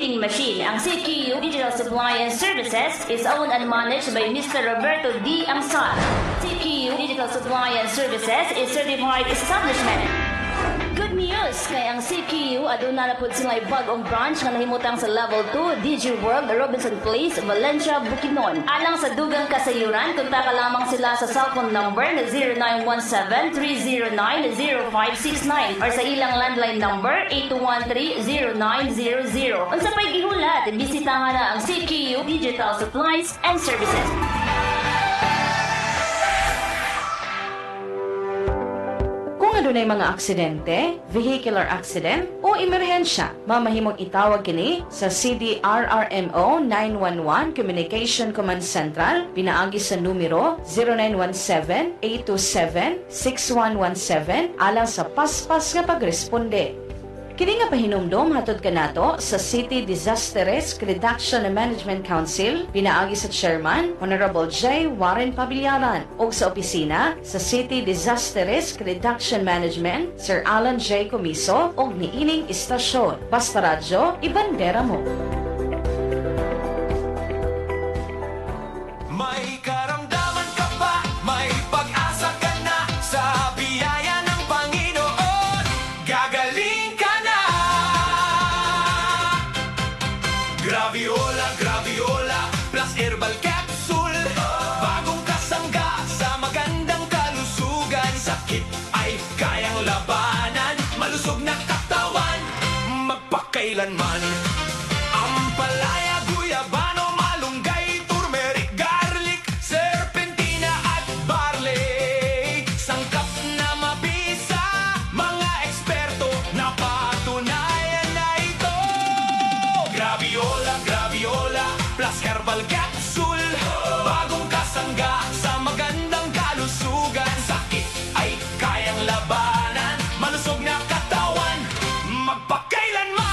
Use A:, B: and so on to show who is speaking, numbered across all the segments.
A: printing machine. Ang CQU Digital Supply and Services is owned and managed by Mr. Roberto D. Amsar. CQU Digital Supply and Services is certified establishment. Good news! Kaya ang CQU aduna na po sila bagong branch nga nahimutang sa Level 2, DG World, Robinson Place, Valencia, Bukidnon. Alang sa dugang kasayuran, kontak lamang sila sa cellphone number na 0917-309-0569 or sa ilang landline number 8213-0900. Unsa pa'y gihulat, bisitahan na ang CQU Digital Supplies and Services.
B: Adunay mga aksidente, vehicular accident o emerhensya, mamahimong itawag kini sa CDRRMO 911 Communication Command Central pinaagi sa numero 0917-827-6117 alang sa paspas nga pagresponde. Kini nga pahinumdom hatod kanato sa City Disaster Risk Reduction and Management Council pinaagi sa Chairman Honorable J. Warren Pabillaran ug sa opisina sa City Disaster Risk Reduction Management Sir Alan J. Comiso ug niining istasyon. Basta radyo, ibandera mo.
C: May karamdaman ka ba? May pag-asa ka na sa biyaya ng Panginoon. Gagaling ka na. Graviola, Graviola plus herbal capsule. Bagong kasangga sa magandang kalusugan. Sakit ay kayang labanan. Malusog na katawan, magpakailanman. Ampalaya, guyabano, malunggay, turmeric, garlic, serpentina at barley. Sangkap na mabisa, mga eksperto na patunayan na ito. Graviola, Graviola plus herbal capsule. Bagong kasangga sa magandang kalusugan. Sakit ay kayang labanan. Malusog na katawan, magpakailanman.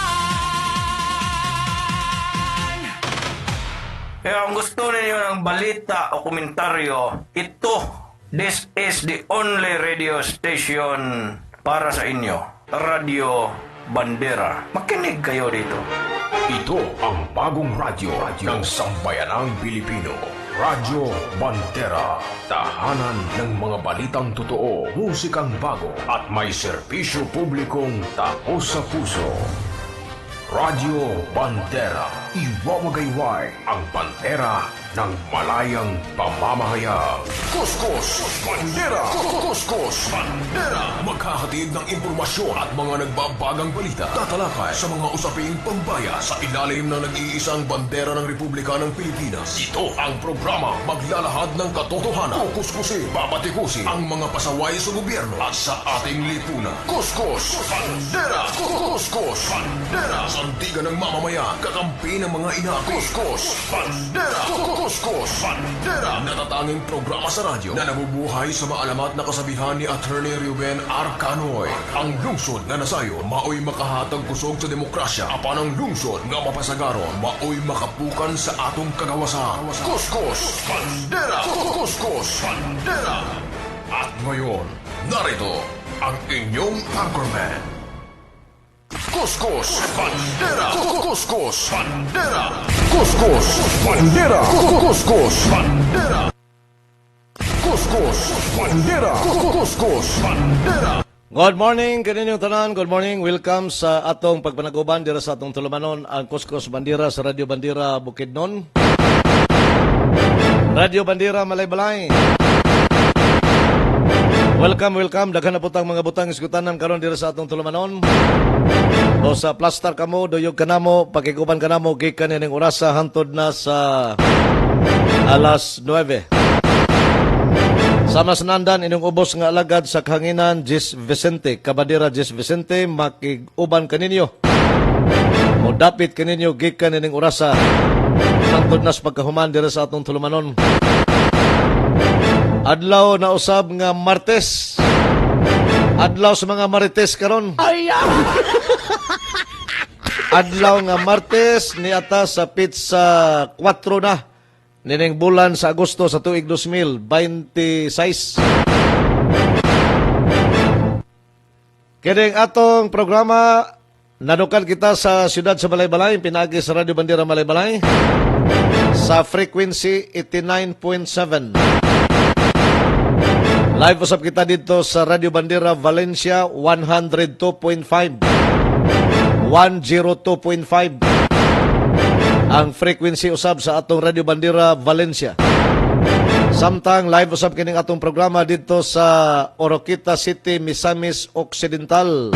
D: Kaya kung gusto ninyo ng balita o komentaryo, this is the only radio station para sa inyo. Radio Bandera. Makinig kayo dito.
E: Ito ang bagong radyo ng sambayanang Pilipino. Radyo Bandera. Tahanan ng mga balitang totoo, musikang bago at may serbisyo publikong taos sa puso. Radyo Bandera. Iwawagayway ang bandera ng malayang pamamahayag. Kuskus Bandera! Kuskus Bandera! Maghahatid ng impormasyon at mga nagbabagang balita. Tatalakay sa mga usaping pambaya sa ilalim ng nag-iisang bandera ng Republika ng Pilipinas. Ito ang programa maglalahad ng katotohanan. Kukuskusin, babatikusin ang mga pasaway sa gobyerno at sa ating lipunan. Kuskus Bandera! Kuskus Bandera! Sandigan ng mamamayan, kakampi ng mga ina. Kuskus Bandera! Kuskus Bandera! Natatanging programa sa radyo na nabubuhay sa maalamat na kasabihan ni Attorney Ruben Arcanoy. Ang lungsod nga nasayo, maoy makahatag kusog sa demokrasya. Apan ang lungsod nga mapasagaron, maoy makapukan sa atong kagawasan. Kuskus Bandera! Kuskus Bandera! At ngayon, narito ang inyong anchorman. Kuskus Bandera! Kuskus Bandera! Kuskus Bandera! Kuskus Bandera! Kuskus Bandera! Kuskus Bandera!
F: Good morning, kaninyong tanan. Good morning. Welcome sa atong pagpanaguban dira sa atong tulumanon ang Kuskus Bandera sa Radio Bandera Bukidnon. Radio Bandera Malaybalay. Welcome, welcome. Daghan na putang mga butang iskutanan karon dira sa atong tulumanon. O sa plastar kamo, doyog kanamo, pakikuban kanamo, gikan ning orasa hantod na sa alas 9. Sama sanandan inyong ubos nga alagad sa kahanginan Jis Vicente, Kabadira Jis Vicente, makiguban kaninyo. O dapit kaninyo, gikan ning orasa hantod na sa pagkahuman dira sa atong tulumanon. Adlaw na usab nga Martes. Adlaw sa mga Marites karon. Adlaw nga Martes ni ata sa pizza 4 na nining bulan sa Agosto sa tuig 2026. Kining atong programa Nadukan kita sa siyudad sa Balay-Balay, pinagi sa Radyo Bandera Balay-Balay sa frequency 89.7. Live usap kita dito sa Radio Bandera Valencia 102.5. 102.5 ang frequency usab sa atong Radio Bandera Valencia. Samtang live usab kining atong programa dito sa Oroquita City, Misamis Occidental.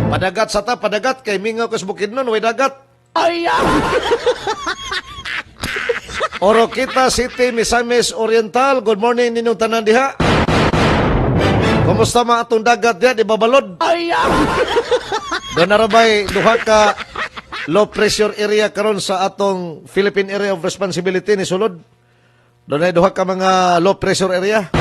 F: Padagat sa ta, padagat kay mingaw kas Bukidnon, way dagat. Oroquita City, Misamis Oriental. Good morning ninyong tanan diha. Kumusta mga atong dagat diha, di babalod? Doon narabay duha ka low pressure area karon sa atong Philippine Area of Responsibility ni sulod. Doon ay duha ka mga low pressure area.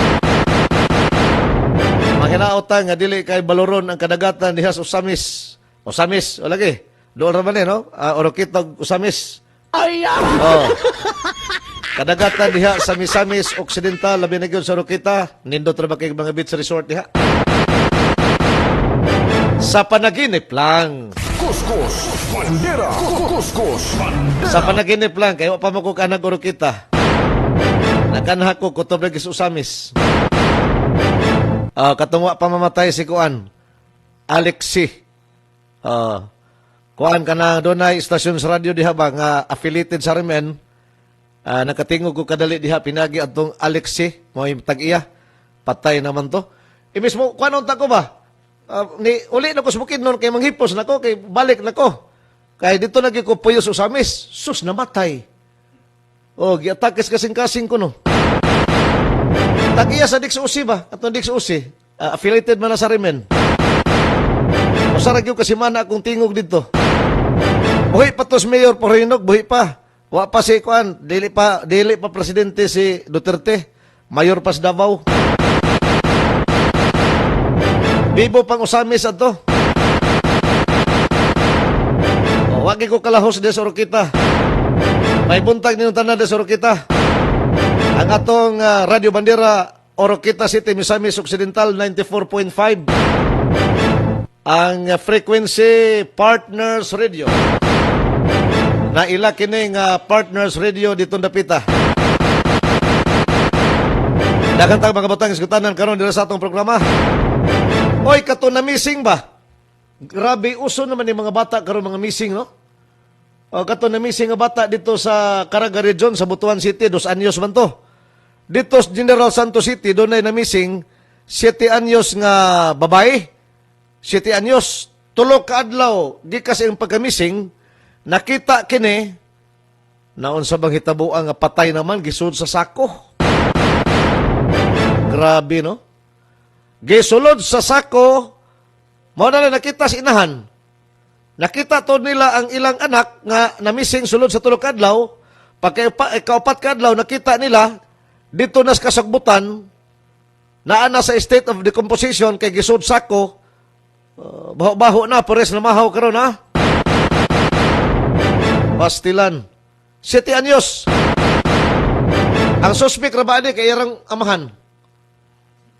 F: Mahinaotan nga dili kay baloron ang kadagatan diha sa Usamis. Usamis, o lagi. Doon ra man no? Oroquita Usamis. Oh. Kadagatan diha sa Misamis Occidental, labi na gyud sa Oroquita, nindot ra ba kay mga beach resort diha. Sa panaginip lang.
E: Kuskus Bandera. Kuskus Bandera.
F: Sa panaginip lang kay wa pa mo ko kanang Oroquita. Nakanha ko kutob lagi sa Usamis. Katungwa pa mamatay si Kuan Alexi. Kuan ka na doon ay istasyon sa radio diha ba nga affiliated sa Remen. Nakatingog ko kadali diha pinagi atong Alexi mo tag-iya. Patay naman to. Mismo kuan unta ko ba? Uli na ko sa Bukidnon kay manghipos nako kay balik nako. Kay dito lagi ko puyo sa Usamis. Sus namatay. Giatakis kasing-kasing ko no. Tag-iya sa Dix Usi ba? Atong Dix Usi. Affiliated man na sa Remen. Masarag yung kasimana akong tingog dito. Buhi pa tos Mayor Porinog, buhi pa. Wa pa si Kuan, dili pa presidente si Duterte. Mayor pa sa Davao. Bibo pang Usamis ato. Wagi ko kalahos de sa Oroquita. May buntag ninyong tanan de sa Oroquita. Ang atong Radio Bandera Oroquita City, Misamis Occidental 94.5. Ang frequency Partners Radio. Naila kining Partners Radio dito dapita. Daghang tag mga batang iskutanan karon dira sa atong programa. Oy, kato na missing ba? Grabe uso naman ni mga bata karon mga missing no? Kato na missing nga bata dito sa Caraga Region sa Butuan City, 2 anyos man to. Dito sa General Santos City, doon ay na-missing 7 anyos nga babae. 7 anyos. 3 ka adlaw, di kasi ang pagka-missing, nakita kini, naon sa bang hitabuan nga patay naman, gisud sa sako. Grabe, no? Gisulod sa sako, mao na nakita sa inahan. Nakita to nila ang ilang anak nga na-missing sulod sa 3 ka adlaw, pagka-4 ka adlaw, nakita nila, dito nas kasagbutan, naana sa state of decomposition kay gisud sako, baho-baho na, pores na mahaw karon ha. Pastilan. 7 anyos. Ang suspect rabani kay irang amahan.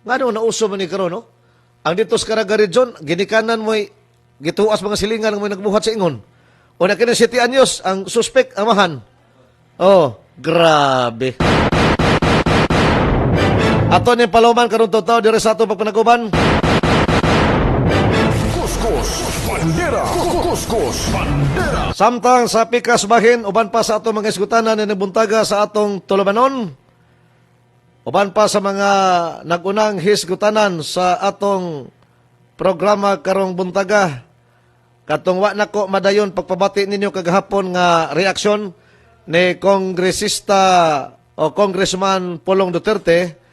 F: Ngano nauso man ni karon no? Ang dito sa Caraga Region, ginikanan mo'y gituas mga silingan ng may nagbuhat sa ingon. O na kini 7 anyos, ang suspect amahan. Grabe. Ato ni Paloman karon totoo dire sa ato pagpanaguban.
E: Kuskus Bandera. Kuskus Bandera.
F: Samtang sa pikas bahin uban pa sa ato mga iskutanan ni nabuntaga sa atong tulumanon. Uban pa sa mga nagunang hisgutanan sa atong programa karong buntaga. Katong wa nako madayon pagpabati ninyo kagahapon nga reaksyon ni Kongresista o Congressman Pulong Duterte.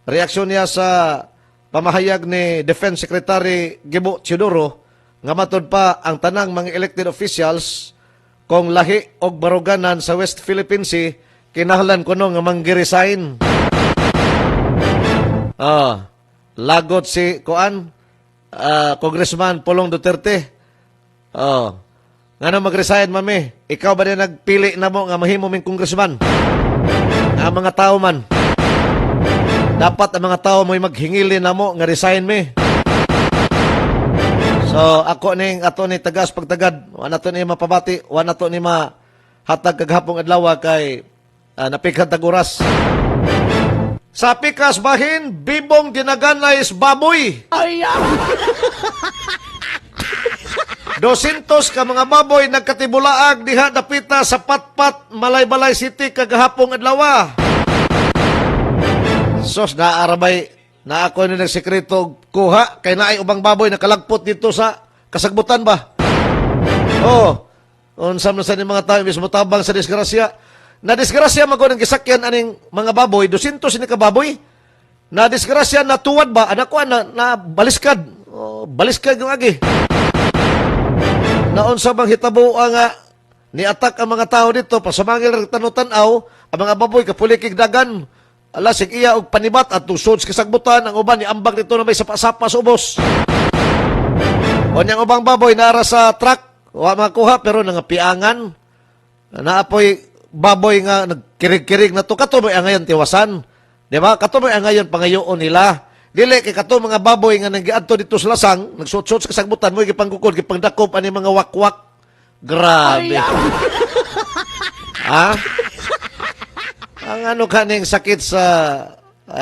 F: Reaksyon niya sa pamahayag ni Defense Secretary Gibo Teodoro nga matod pa ang tanang mga elected officials kung lahi og baruganan sa West Philippine Sea kinahanglan kuno nga manggi-resign. Lagot si Congressman Pulong Duterte. Ngano mag-resign mami? Ikaw ba na nagpili na mo nga mahimo ming congressman? Ang mga tao man. Dapat ang mga tao mo'y maghingili na mo nga resign me. So ako ning ato ni tagas pagtagad, wa nato ni mapabati, wa nato ni hatag kaghapong adlaw kay napighan tag oras. Sa pikas bahin, bibong ginaganay is baboy. 200 ka mga baboy nagkatibulaag diha dapita sa Patpat, Malaybalay City kagahapong adlaw. Sos naarabay na ako ni nagsekreto kuha kay naay ubang baboy nakalagpot dito sa kasagbutan ba. Oh, unsa man sa ni mga tawo mismo tabang sa disgrasya. Na disgrasya magod ang gisakyan aning mga baboy, 200 ni ka baboy. Na disgrasya na tuwad ba anak ko na baliskad. Oh, baliskad yung agi. Naon sa bang hitabo nga ni-attack ang mga tao dito pasamangil tanutan-aw ang mga baboy kapulikig dagan. Ala sig iya og panibat at tusod sa kasagbutan ang uban ni ambag dito na may sapa-sapa sa ubos. Onyang ubang baboy naara sa truck, wa makuha pero nangapiangan. Naapoy baboy nga nagkirig-kirig na to katumoy ang ngayon tiwasan. Di ba? Katumoy ang ngayon pangayoon nila. Dili kay kato mga baboy nga nagiadto dito sa lasang, nagsuot-suot sa kasagbutan mo gipanggukod, gipangdakop ani mga wakwak. Grabe. Ha? Ang ano kaning sakit sa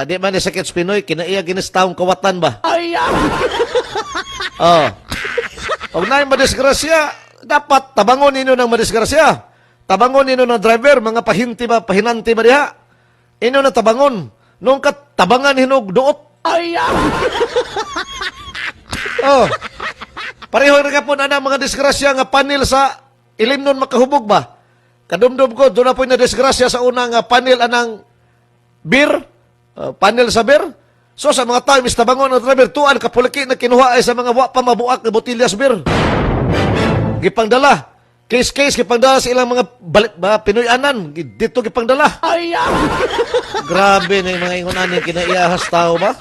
F: di man ni sakit sa Pinoy, kinaiya ginis taong kawatan ba? Oh. Og naay madisgrasya, dapat tabangon ninyo ng madisgrasya. Tabangon nino ng driver, mga pahinanti ba diha? Ino na tabangon. Nung tabangan hinog duot. Oh. Pareho rin ka po na mga disgrasya nga panel sa ilimnon makahubog ba? Kadumdum ko, doon na po na disgrasya sa unang panel anang beer. Panel sa beer. So sa mga tao, tabangon ng driver, tuan kapuliki na kinuha ay sa mga wapa mabuak na botilyas beer. Gipangdala. Case kipangdala sa ilang mga Pinoy-anan. Dito kipangdala. Grabe na yung mga ingunan yung kinaiyahas tao ba?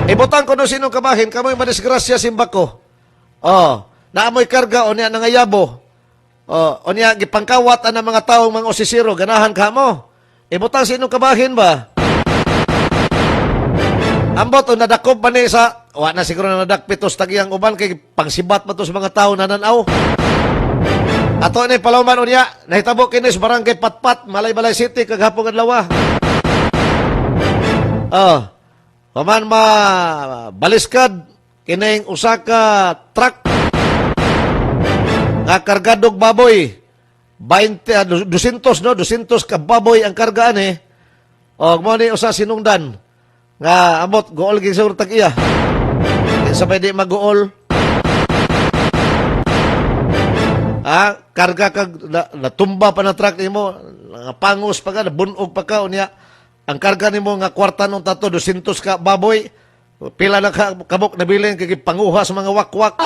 F: Ibutang ko no sinong kabahin, kamoy madisgrasya simbak ko. Oh, naamoy karga o niya nangayabo. Oh, o niya gipangkawat ang mga taong mga osisiro, ganahan ka mo. Ibutang sinong kabahin ba? Ambot o nadakop ba ni sa, na siguro na nadakpitos tagiyang uban kay pangsibat pa to sa mga tao nananaw. Ato ni palawman unya, nahitabo kinis barangay Patpat, Malaybalay City kaghapon adlaw. Oh. Paman baliskad kining usa ka truck nga kargadog baboy. 200 ka baboy ang kargaan eh. Og mo ni usa sinungdan nga amot gool gyud sa tag iya. Sabay di mag-gool. Karga kag natumba pa na truck nimo, pangos pa ka, nabunog pa ka unya. Ang karga nimo nga kwarta nung tato 200 ka baboy. Pila na kabok nabilin kay panguha sa mga wakwak.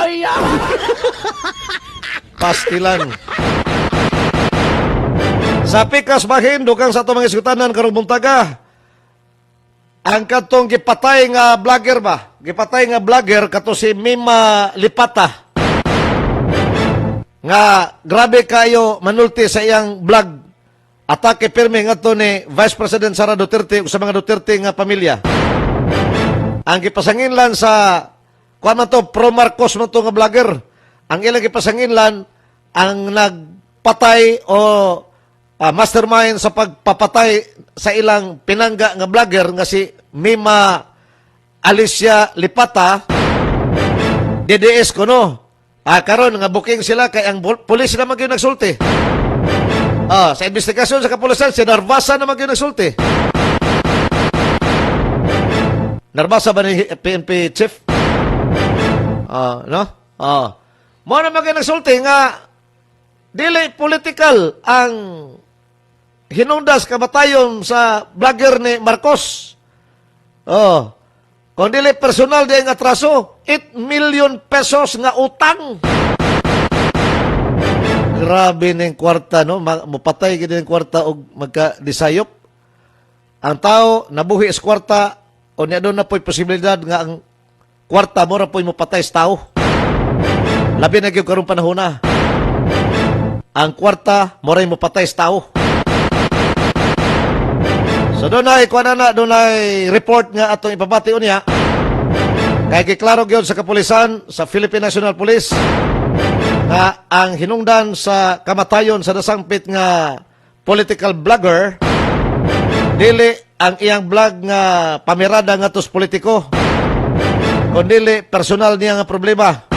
F: Pastilan. Sa pikas bahin dugang sa ato mga isgutanan karong buntaga. Ang katong gipatay nga vlogger ba? Gipatay nga vlogger kato si Mima Lipata. Nga grabe kayo manulti sa iyang vlog. Atake pirmi nga to ni Vice President Sara Duterte sa mga Duterte nga pamilya. Ang gipasanginlan sa kuan man to pro Marcos man to nga vlogger. Ang ilang gipasanginlan ang nagpatay o mastermind sa pagpapatay sa ilang pinangga nga vlogger nga si Mima Alicia Lipata. DDS ko no. Karon nga booking sila kay ang pulis naman gyud nagsulti. Sa investigasyon sa kapulisan si Narvasa naman gyud nagsulti. Narvasa ba ni PNP chief? No? Mo naman gyud nagsulti nga dili political ang hinungdas kamatayon sa vlogger ni Marcos. Kung dili personal di ang atraso, 8 million pesos nga utang. Grabe na yung kwarta, no? Mupatay gini yung kwarta o magka-disayop. Ang tao, nabuhi sa kwarta, o niya doon na po'y posibilidad nga ang kwarta mo na po'y mupatay sa tao. Labi na yung karong panahon na. Ang kwarta, mo rin mupatay sa tao. So doon ay report nga atong ipabati niya Kaya giklaro gyud sa kapulisan, sa Philippine National Police, nga ang hinungdan sa kamatayon sa nasangpit nga political blogger, dili ang iyang blog nga pamirada nga tos politiko, kundi personal niya nga problema.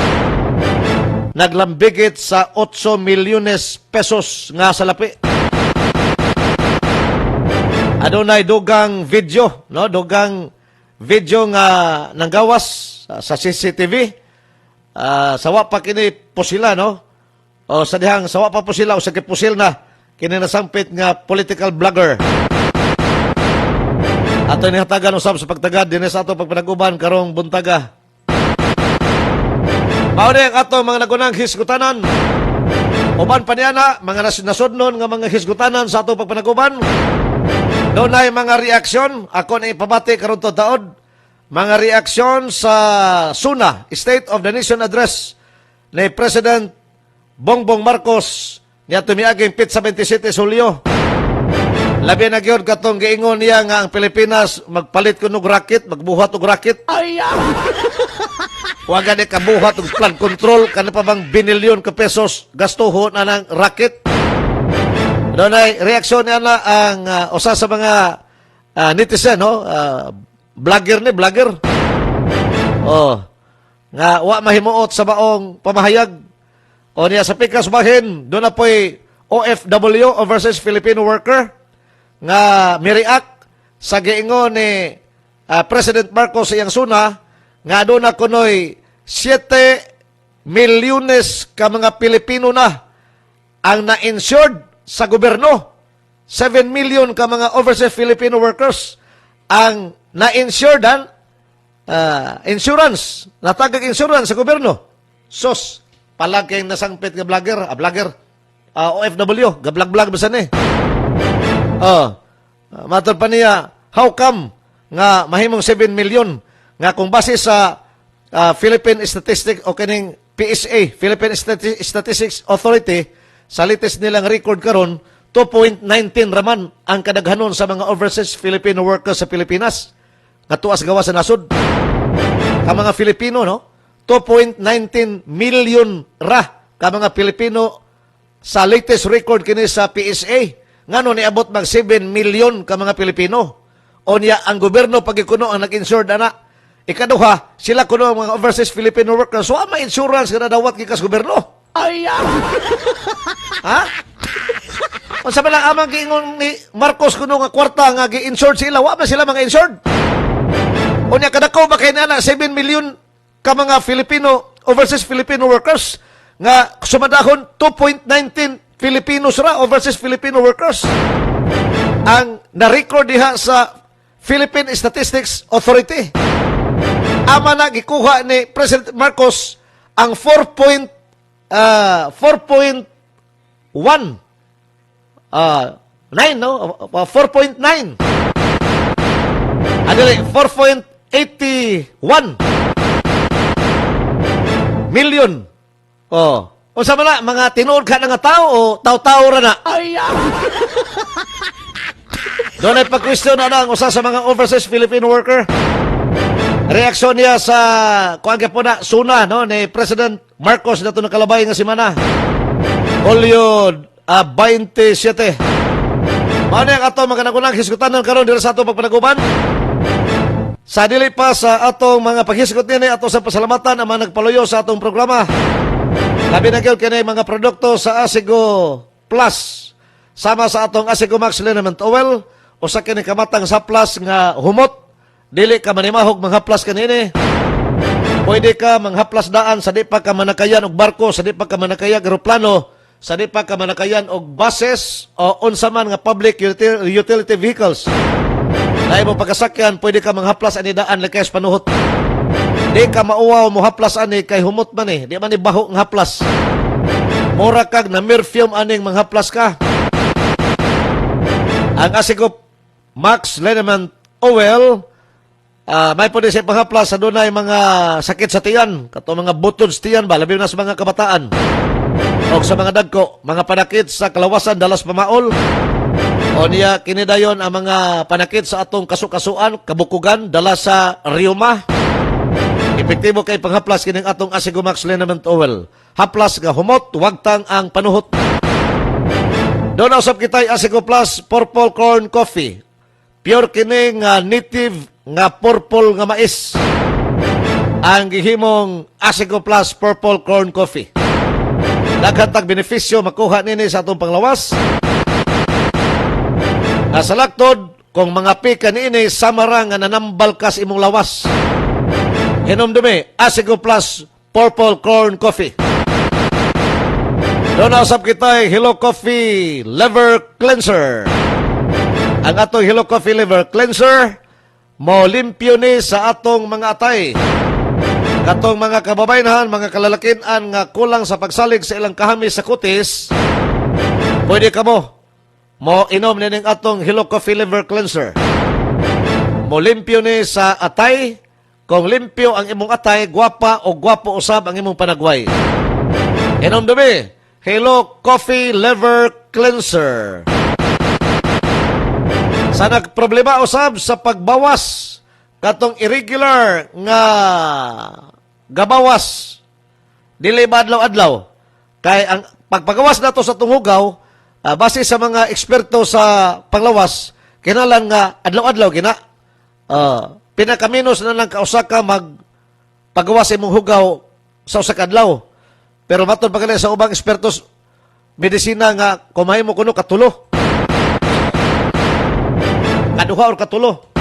F: Naglambigit sa 8 milyones pesos nga salapi. Adunay dugang video, no? Dugang video nga nanggawas sa CCTV. Sawa pa kini pusila, no? O sa dihang sawa pa pusila o sa kipusil na kini nasangpit nga political blogger. Ato ni hatagan usab sa pagtagad dinhi sa ato pagpanaguban karong buntaga. Mao ni ang ato mga nagunang hisgutanan. Uban pa niya na mga nasudnon nga mga hisgutanan sa ato pagpanaguban. Doon ay mga reaksyon, ako na ipabati karon to taod, mga reaksyon sa SUNA, State of the Nation Address, ni President Bongbong Marcos, niya tumiaging pit 27 Hulyo. Labi na gyud katong giingon niya nga ang Pilipinas magpalit ko og racket, magbuhat og racket. Huwag ni kabuhat og flood control, kana pa bang binilyon ka pesos gastuhon na ng racket. Doon ay reaksyon niya na ang usa sa mga netizen, no? Vlogger. Oh, nga wa mahimuot sa baong pamahayag. O niya sa pikas bahin, doon na po'y OFW versus Filipino worker nga mireact sa giingon ni President Marcos sa iyang SUNA nga doon na kunoy 7 milyones ka mga Pilipino na ang na-insured sa gobyerno. 7 million ka mga overseas Filipino workers ang na-insured insurance, natagag insurance sa gobyerno. Sos, palaging nasangpit nga vlogger, OFW, gablag-blag ba saan matter pa niya, how come nga mahimong 7 million nga kung base sa Philippine Statistics o kining PSA, Philippine Statistics Authority, sa latest nilang record karon 2.19 raman ang kadaghanon sa mga overseas Filipino workers sa Pilipinas nga tuas gawa sa nasod. Ka mga Filipino, no? 2.19 million ra ka mga Pilipino sa latest record kini sa PSA. Ngano niabot mag 7 million ka mga Pilipino. O niya ang gobyerno pagikuno ang nag-insured ana. Ikaduha, sila kuno ang mga overseas Filipino workers, wa may insurance nga nadawat gikas gobyerno. Ha? O sabi lang amang giingon ni Marcos kuno nga kwarta nga gi-insured sila, wa ba sila mga insured? O niya kadako ba kay na 7 million ka mga Filipino, overseas Filipino workers nga sumadahon 2.19 Filipinos ra, overseas Filipino workers ang na-record diha sa Philippine Statistics Authority. Ama na gikuha ni President Marcos ang 4.1 9, no? 4.9. Adili, 4.81 million. O sa mana, mga tinuod ka na nga tao o tao-tao ra na? Doon ay pag-question na ang usa sa mga overseas Filipino worker. Reaksyon niya sa kuwagya po na SUNA, no, ni President Marcos na ito nakalabay nga simana. Hulyo 27. Mano yung ato mga nagunang hisgutan karon dito sa ato pagpanaguban. Sa dili pa sa atong mga paghisgot nini, ato sa pasalamatan ang mga nagpaluyo sa atong programa. Labi na gyud kini mga produkto sa Asigo Plus. Sama sa atong Asigo Max Liniment Oil o sa kini kamatang sa plus nga humot. Dili ka manimahog manghaplas kanini. Pwede ka manghaplas daan sa di pa ka manakayan og barko, sa di pa ka manakayan eroplano, sa di pa ka manakayan og buses o unsa man nga public utility vehicles. Dahil mo pagkasakyan, pwede ka manghaplas ani daan lakay sa panuhot. Di ka mauwaw mo haplas ani kay humot man eh. Di man ni baho ng haplas. Mura kag na merfume aning manghaplas ka. Ang Asigo Max Liniment Oil, may pwede sa panghaplas sa dunay mga sakit sa tiyan, kato mga butod sa tiyan ba, labi na sa mga kabataan. O sa mga dagko, mga panakit sa kalawasan, dalas pamaol. O niya, kinidayon ang mga panakit sa atong kasukasuan, kabukugan, dala sa riuma. Epektibo kay panghaplas kining atong Asigomax Liniment Oil. Haplas nga humot, wagtang ang panuhot. Doon na usap kita'y Asigo Plus Purple Corn Coffee. Pure kini nga native nga purple nga mais. Ang gihimong Asigo Plus Purple Corn Coffee. Naghatag benepisyo makuha nini sa atong panglawas. Nasalaktod kung mga pika niini samara nga nanambal kas imong lawas. Hinumdumi, Asigo Plus Purple Corn Coffee. Doon na usap kita Hello Coffee Liver Cleanser. Ang atong Hello Coffee Liver Cleanser, mo limpyo ni sa atong mga atay. Katong mga kababainahan, mga kalalakinan nga kulang sa pagsalig sa ilang kahamis sa kutis, pwede ka mo inom ni ning atong Hello Coffee Liver Cleanser. Mo limpyo ni sa atay. Kung limpyo ang imong atay, gwapa o gwapo usab ang imong panagway. Inom dumi, Hello Coffee Liver Cleanser. Sa nagproblema usab sa pagbawas katong irregular nga gabawas dili ba adlaw-adlaw kay ang pagpagawas nato sa tunghugaw base sa mga eksperto sa panglawas kinahanglan nga adlaw-adlaw gina pinakaminos na lang kausa ka magpagawas imong hugaw sa usa ka adlaw. Pero matod pa kanila sa ubang ekspertos medisina nga kumahay mo kuno katulo. Kaduha or katulo.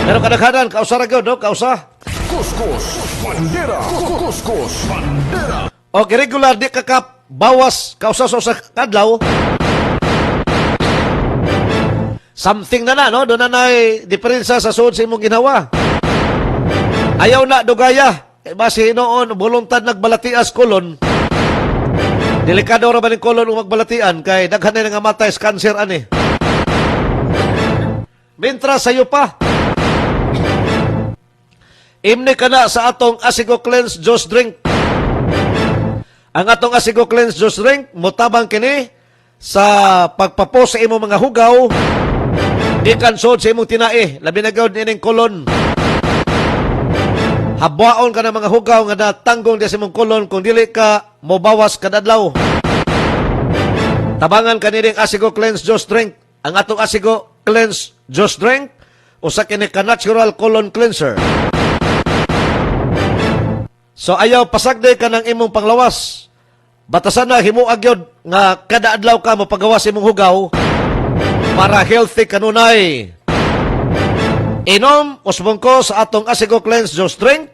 F: Pero kadaghanan kausa ra gyud, no? Kausa.
E: Kuskus Bandera. Kuskus Bandera.
F: O regular di kakap bawas kausa sa usa ka adlaw. Something na no? Doon na diferensya sa suod sa imong ginawa. Ayaw na dugaya. Base noon, voluntad nagbalatias kolon. Delikado ra ba ng kolon o magbalatian kay daghan na nga matay sa cancer ani. Mintra sayo pa. Imni ka na sa atong Asigo Cleanse Juice Drink. Ang atong Asigo Cleanse Juice Drink, mutabang kini sa pagpapos sa imong mga hugaw, ikan sod sa imong tinai, labi na gawd ining kolon. Habwaon ka ng mga hugaw nga natanggong di sa imong kolon kung dili ka mobawas kadadlaw. Tabangan ka nining Asigo Cleanse Juice Drink. Ang atong Asigo Cleanse Juice Drink, usa kini ka natural colon cleanser. So ayaw pasagday ka ng imong panglawas. Batasan na himuag yun nga kada adlaw ka mapagawas imong hugaw para healthy kanunay. Inom usbong ko sa atong Asigo Cleanse Juice Drink.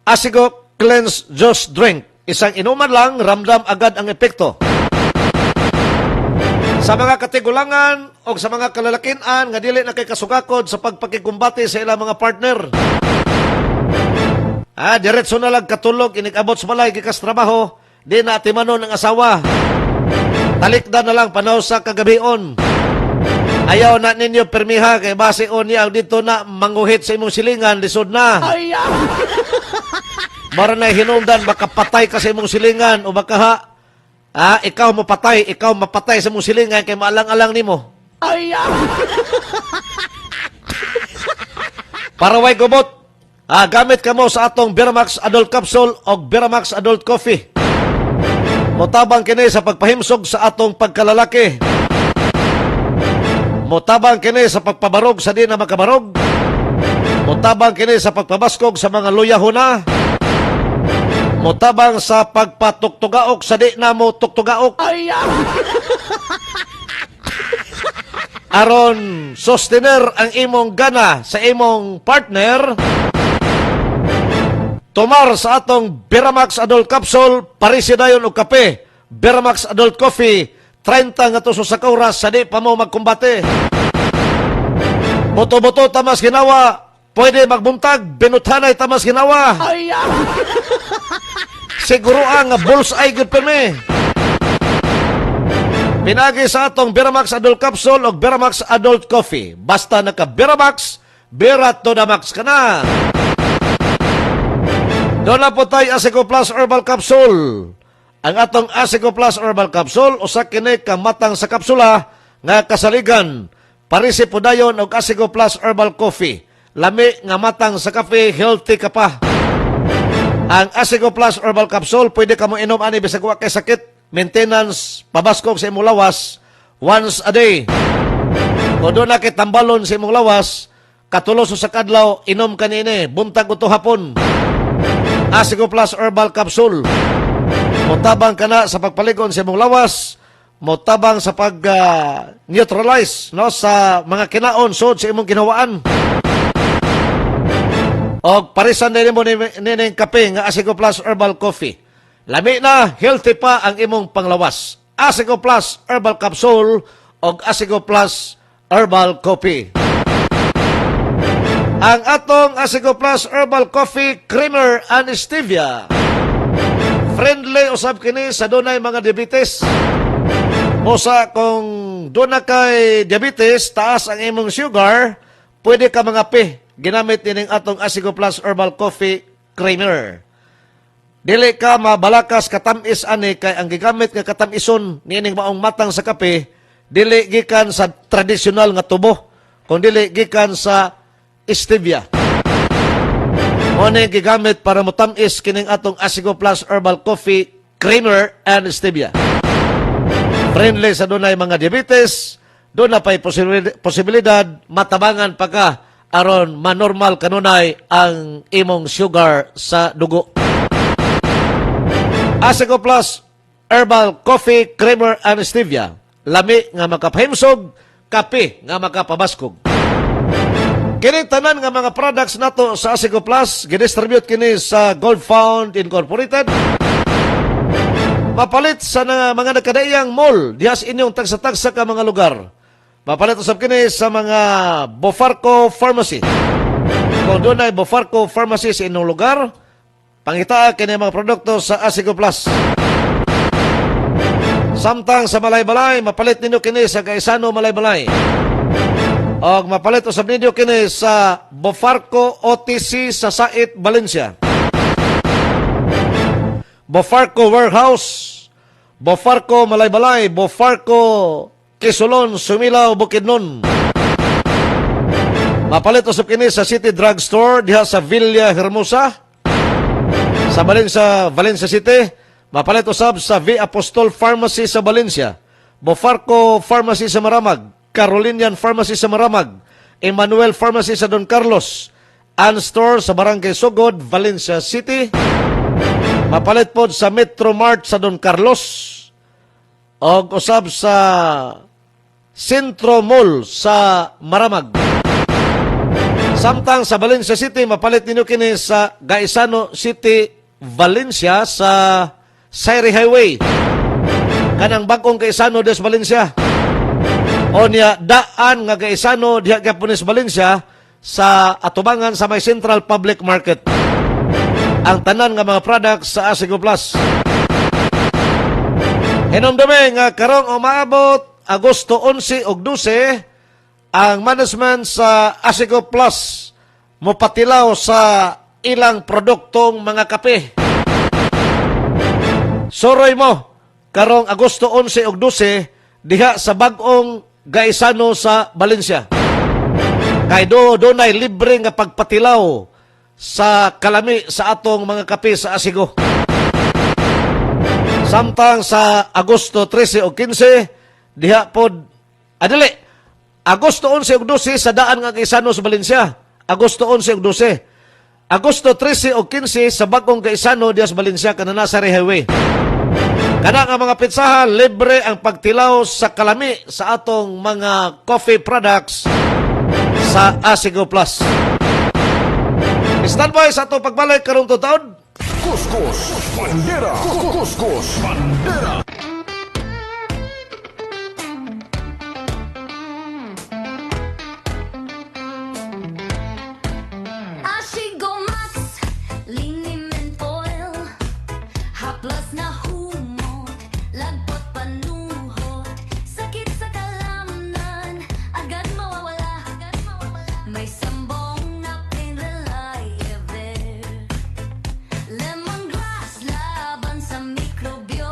F: Asigo Cleanse Juice Drink. Isang inuman lang, ramdam agad ang epekto. Sa mga katigulangan o sa mga kalalakinan nga dili na kay kasugakod sa pagpakikumbati sa ilang mga partner. Diretso na lang katulog, inig-abot sa balay, kikas trabaho, di na timanon ang asawa. Talikda na lang panaw sa kagabion. Ayaw na ninyo permiha kay base o niya dito na manguhit sa imong silingan, lisod na. Mara na hinungdan, baka patay ka sa imong silingan o baka ikaw mapatay sa imong silingan kay maalang-alang nimo. Para way gubot, gamit ka mo sa atong Biramax Adult Capsule o Biramax Adult Coffee. Motabang kini sa pagpahimsog sa atong pagkalalaki. Motabang kini sa pagpabarog sa di na makabarog. Motabang kini sa pagpabaskog sa mga luyahona. Motabang sa pagpatuktugaok sa di na mo tuktugaok. Aron sostener ang imong gana sa imong partner. Tomar sa atong Biramax Adult Capsule, parisi dayon og kape. Biramax Adult Coffee, 30 nga tuso sa kauras sa di pa mo magkumbate. Boto-boto tamas ginawa, pwede magbuntag, binuthanay tamas ginawa. Siguro ang bullseye good pa mi. Pinagi sa atong Biramax Adult Capsule o Biramax Adult Coffee. Basta naka Biramax, Bira to the max ka na. Doon na po tayo Asigo Plus Herbal Capsule. Ang atong Asigo Plus Herbal Capsule, usa kini ka matang sa kapsula nga kasaligan. Parisi po dayon og Asigo Plus Herbal Coffee. lami nga matang sa kape, healthy ka pa. Ang Asigo Plus Herbal Capsule, pwede ka mo inom ani bisag wa kay sakit, maintenance, pabaskog sa imong lawas once a day. Kung doon na tambalon sa imong lawas, katulos sa kadlaw, inom ka niini, buntag uto hapon. Asigo Plus Herbal Capsule. Motabang ka na sa pagpaligon sa imong lawas, motabang sa pag-neutralize no, sa mga kinaon sod sa imong ginawaan. O parisan din mo nining kape nga Asigo Plus Herbal Coffee. Lami na, healthy pa ang imong panglawas. Asigo Plus Herbal Capsule o Asigo Plus Herbal Coffee. Ang atong Asigo Plus Herbal Coffee Creamer and Stevia. Friendly usab kini sa dunay mga diabetes. O sa kung doon na kay diabetes, taas ang imong sugar, pwede ka mangape. Ginamit din ang atong Asigo Plus Herbal Coffee Creamer. Dili ka mabalakas katamis ani kay ang gigamit nga katamison nining maong matang sa kape, dili gikan sa tradisyonal nga tubo, kundi gikan sa stevia. Mao gigamit para motamis kining atong Asigo Plus Herbal Coffee Creamer and Stevia. Friendly sa dunay mga diabetes, doon na pa'y posibilidad matabangan pa ka aron manormal kanunay ang imong sugar sa dugo. Asigo Plus Herbal Coffee Creamer and Stevia. Lami nga makapahimsog, kape nga makapabaskog. Kini tanan nga mga products nato sa Asigo Plus, gidistribute kini sa Gold Found Incorporated. Mapalit sa mga nakadaiyang mall, dihas inyong tagsa-tagsa ka mga lugar. Mapalit usab kini sa mga Bofarco Pharmacy. Kung doon ay Bofarco Pharmacy sa inyong lugar, pangitaa kini mga produkto sa Asigo Plus. Samtang sa Malay-Balay, mapalit ninyo kini sa Gaisano Malay-Balay. O mapalit usab ninyo kini sa Bofarco OTC sa Sait, Valencia. Bofarco Warehouse, Bofarco Malay-Balay, Bofarco Kisulon, Sumilaw, Bukidnon. Mapalit usab kini sa City Drug Store diha sa Villa Hermosa sa Valencia City. Mapalit usab sa V Apostol Pharmacy sa Valencia, Bofarco Pharmacy sa Maramag, Carolinian Pharmacy sa Maramag, Emmanuel Pharmacy sa Don Carlos, Ann Store sa Barangay Sugod, Valencia City. Mapalit pod sa Metro Mart sa Don Carlos o usab sa Centro Mall sa Maramag. Samtang sa Valencia City, mapalit ninyo kini sa Gaisano City, Valencia sa Sairi Highway. Kanang bagong Gaisano des Valencia. O niya daan nga Gaisano diha Gapunes Valencia sa atubangan sa may Central Public Market. Ang tanan nga mga products sa Asigo Plus. Hinumdumi nga karong umaabot Agosto 11 ug 12 ang management sa Asigo Plus mopatilaw sa ilang produktong mga kape. Suroy mo karong Agosto 11 ug 12 diha sa bag-ong Gaisano sa Valencia. Kay doon ay libre nga pagpatilaw sa kalami sa atong mga kape sa Asigo. Samtang sa Agosto 13 o 15, diha pod, adali, Agosto 11 o 12 sa daan nga Gaisano sa Valencia. Agosto 11 o 12. Agosto 13 o 15 sa bagong Gaisano diha sa Valencia, kanana sa Highway. Kana nga mga pitsahan, libre ang pagtilaw sa kalami sa atong mga coffee products sa Asigo Plus. Standby sa atong pagbalik karong taon.
E: Kuskus Bandera. Kuskus Bandera.
G: Asigo Max, liniment oil, haplas na humot, lagpot panuhot, sakit sa kalamnan, agad mawawala, may sambong na pinreliable, lemongrass laban sa mikrobyo,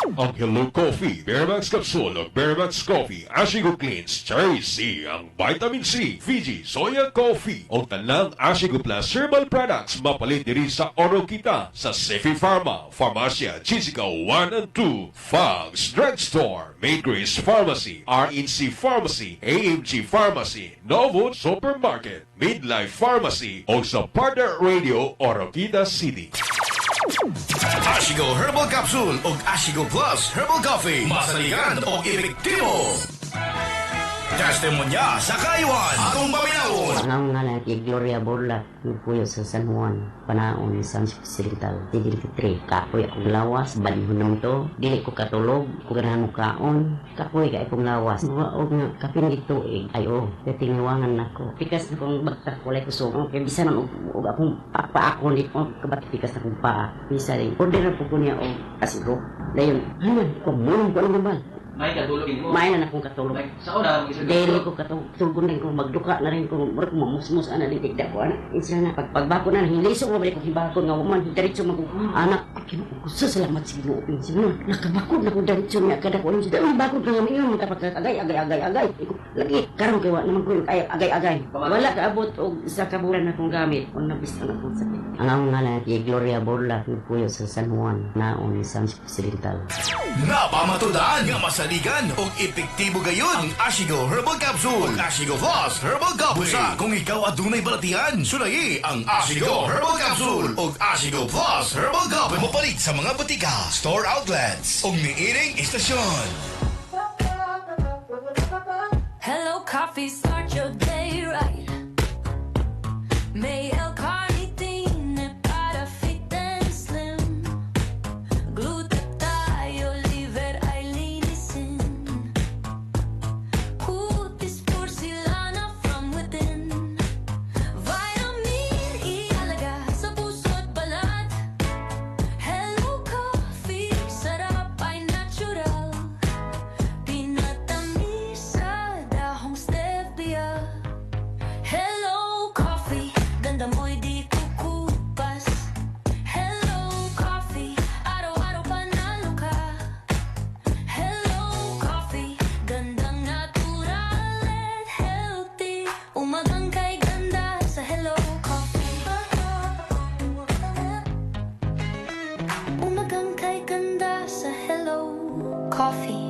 E: Ang Hello Coffee, Bermax Capsule o Bermax Coffee, Ashigo Cleans, Cherry C, ang Vitamin C, Fiji, Soya Coffee, o tanang Ashigo Plus Herbal Products mapalit diri sa Orokita, sa Sefi Pharma, Farmacia, Chichica 1 and 2, Fogs Drugstore, Makeries Pharmacy, RNC Pharmacy, AMG Pharmacy, Novo Supermarket, Midlife Pharmacy, o sa Partner Radio, Orokita City.
C: Ashigo Herbal Capsule o Ashigo Plus Herbal Coffee. Masaligan o epektibo. Testimonya sa kayuan. Atong paminawon.
H: Ang ngalan kay Gloria Borla, nagpuyo sa San Juan, Panaon, San Occidental, Tigil 3. Kapoy akong lawas, balihon to. Dili ko katulog, kung ganahan mo kaon. Kapoy ka akong lawas. Huwag nga kapin dito ayo, tingawangan na ko. Pikas na kong bagtak kulay ko so. Kaya bisa man og akong paako ni ko, kabat pikas na kong paa. Bisa rin. Order na po ko niya o asigo. Dayon, kumulong ko ano ba?
I: May katulogin mo.
H: May na akong katulog.
I: Sa una, mag-isip
H: Daily ko katulog rin ko, magduka na rin ko, marag mamusmus, ana din tigda ko, anak. Isa na, pagbako na, hilisok mo, balik ko hibako nga, uman, diretso mag anak, gusto salamat sa Ginoo, pinsin nakabakod na ko diretso niya, kada ko, ang bakod na nga, mayroon, magkapagkagay, agay. Lagi, karong kawa naman ko, agay. Wala kaabot, o sa kabulan na kong gamit, o nabista na kong sakit. Ang akong ngalan, kay Gloria Borla, nagpuyo sa San Juan, Naon, San Occidental.
C: Napamatudan nga masaligan o epektibo gayon ang Ashigo Herbal Capsule o Ashigo Plus Herbal Coffee. Busa kung ikaw adunay balatian, sulayi ang Ashigo Herbal Capsule o Ashigo Plus Herbal Coffee. Mapalit sa mga butika, store outlets o niiring istasyon.
G: Hello, coffee, start your day right. May el carnitine para fit and slim. Glutathione, liver ay linisin. Kutis porcelana from within. Vitamin E alaga sa puso't balat. Hello, coffee, sarap ay natural. Pinatamis sa dahong stevia. Hello, coffee, ganda mo'y di kukupas. Hello, coffee, araw-araw panalo ka. Hello, coffee, gandang natural at healthy. Umagang kay ganda sa Hello Coffee. Umagang kay ganda sa Hello Coffee.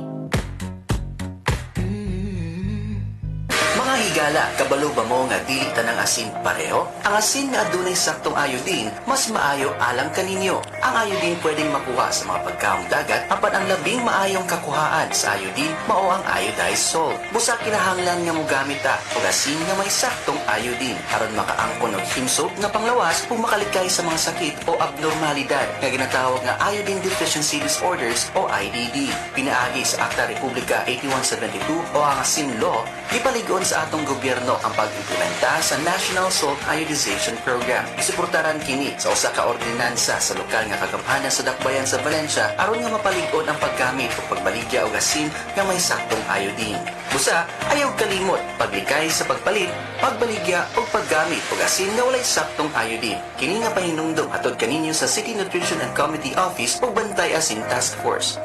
J: Mga higala, kabalo ba mo nga dili tanang asin pareho? Ang asin nga adunay saktong iodine, mas maayo alang kaninyo. Ang iodine pwedeng makuha sa mga pagkaong dagat, apan ang labing maayong kakuhaan sa iodine mao ang iodized salt. Busa kinahanglan nga mogamit ta og asin nga may saktong iodine aron makaangkon og himsog nga panglawas ug makalikay sa mga sakit o abnormalidad nga ginatawag nga iodine deficiency disorders o IDD. Pinaagi sa Akta Republika 8172 o ang asin law, gipaligon sa atong gobyerno ang pag-implementa sa National Salt Iodization Program. Isuportaran kini sa usa ka ordinansa sa lokal nga kagamhanan sa Dakbayan sa Valencia aron nga mapaligon ang paggamit o pagbaligya og asin nga may saktong iodine. Busa, ayaw kalimot paglikay sa pagpalit, pagbaligya o paggamit og asin nga walay saktong iodine. Kini nga pahinumdom atod kaninyo sa City Nutrition and Committee Office o Bantay Asin Task Force.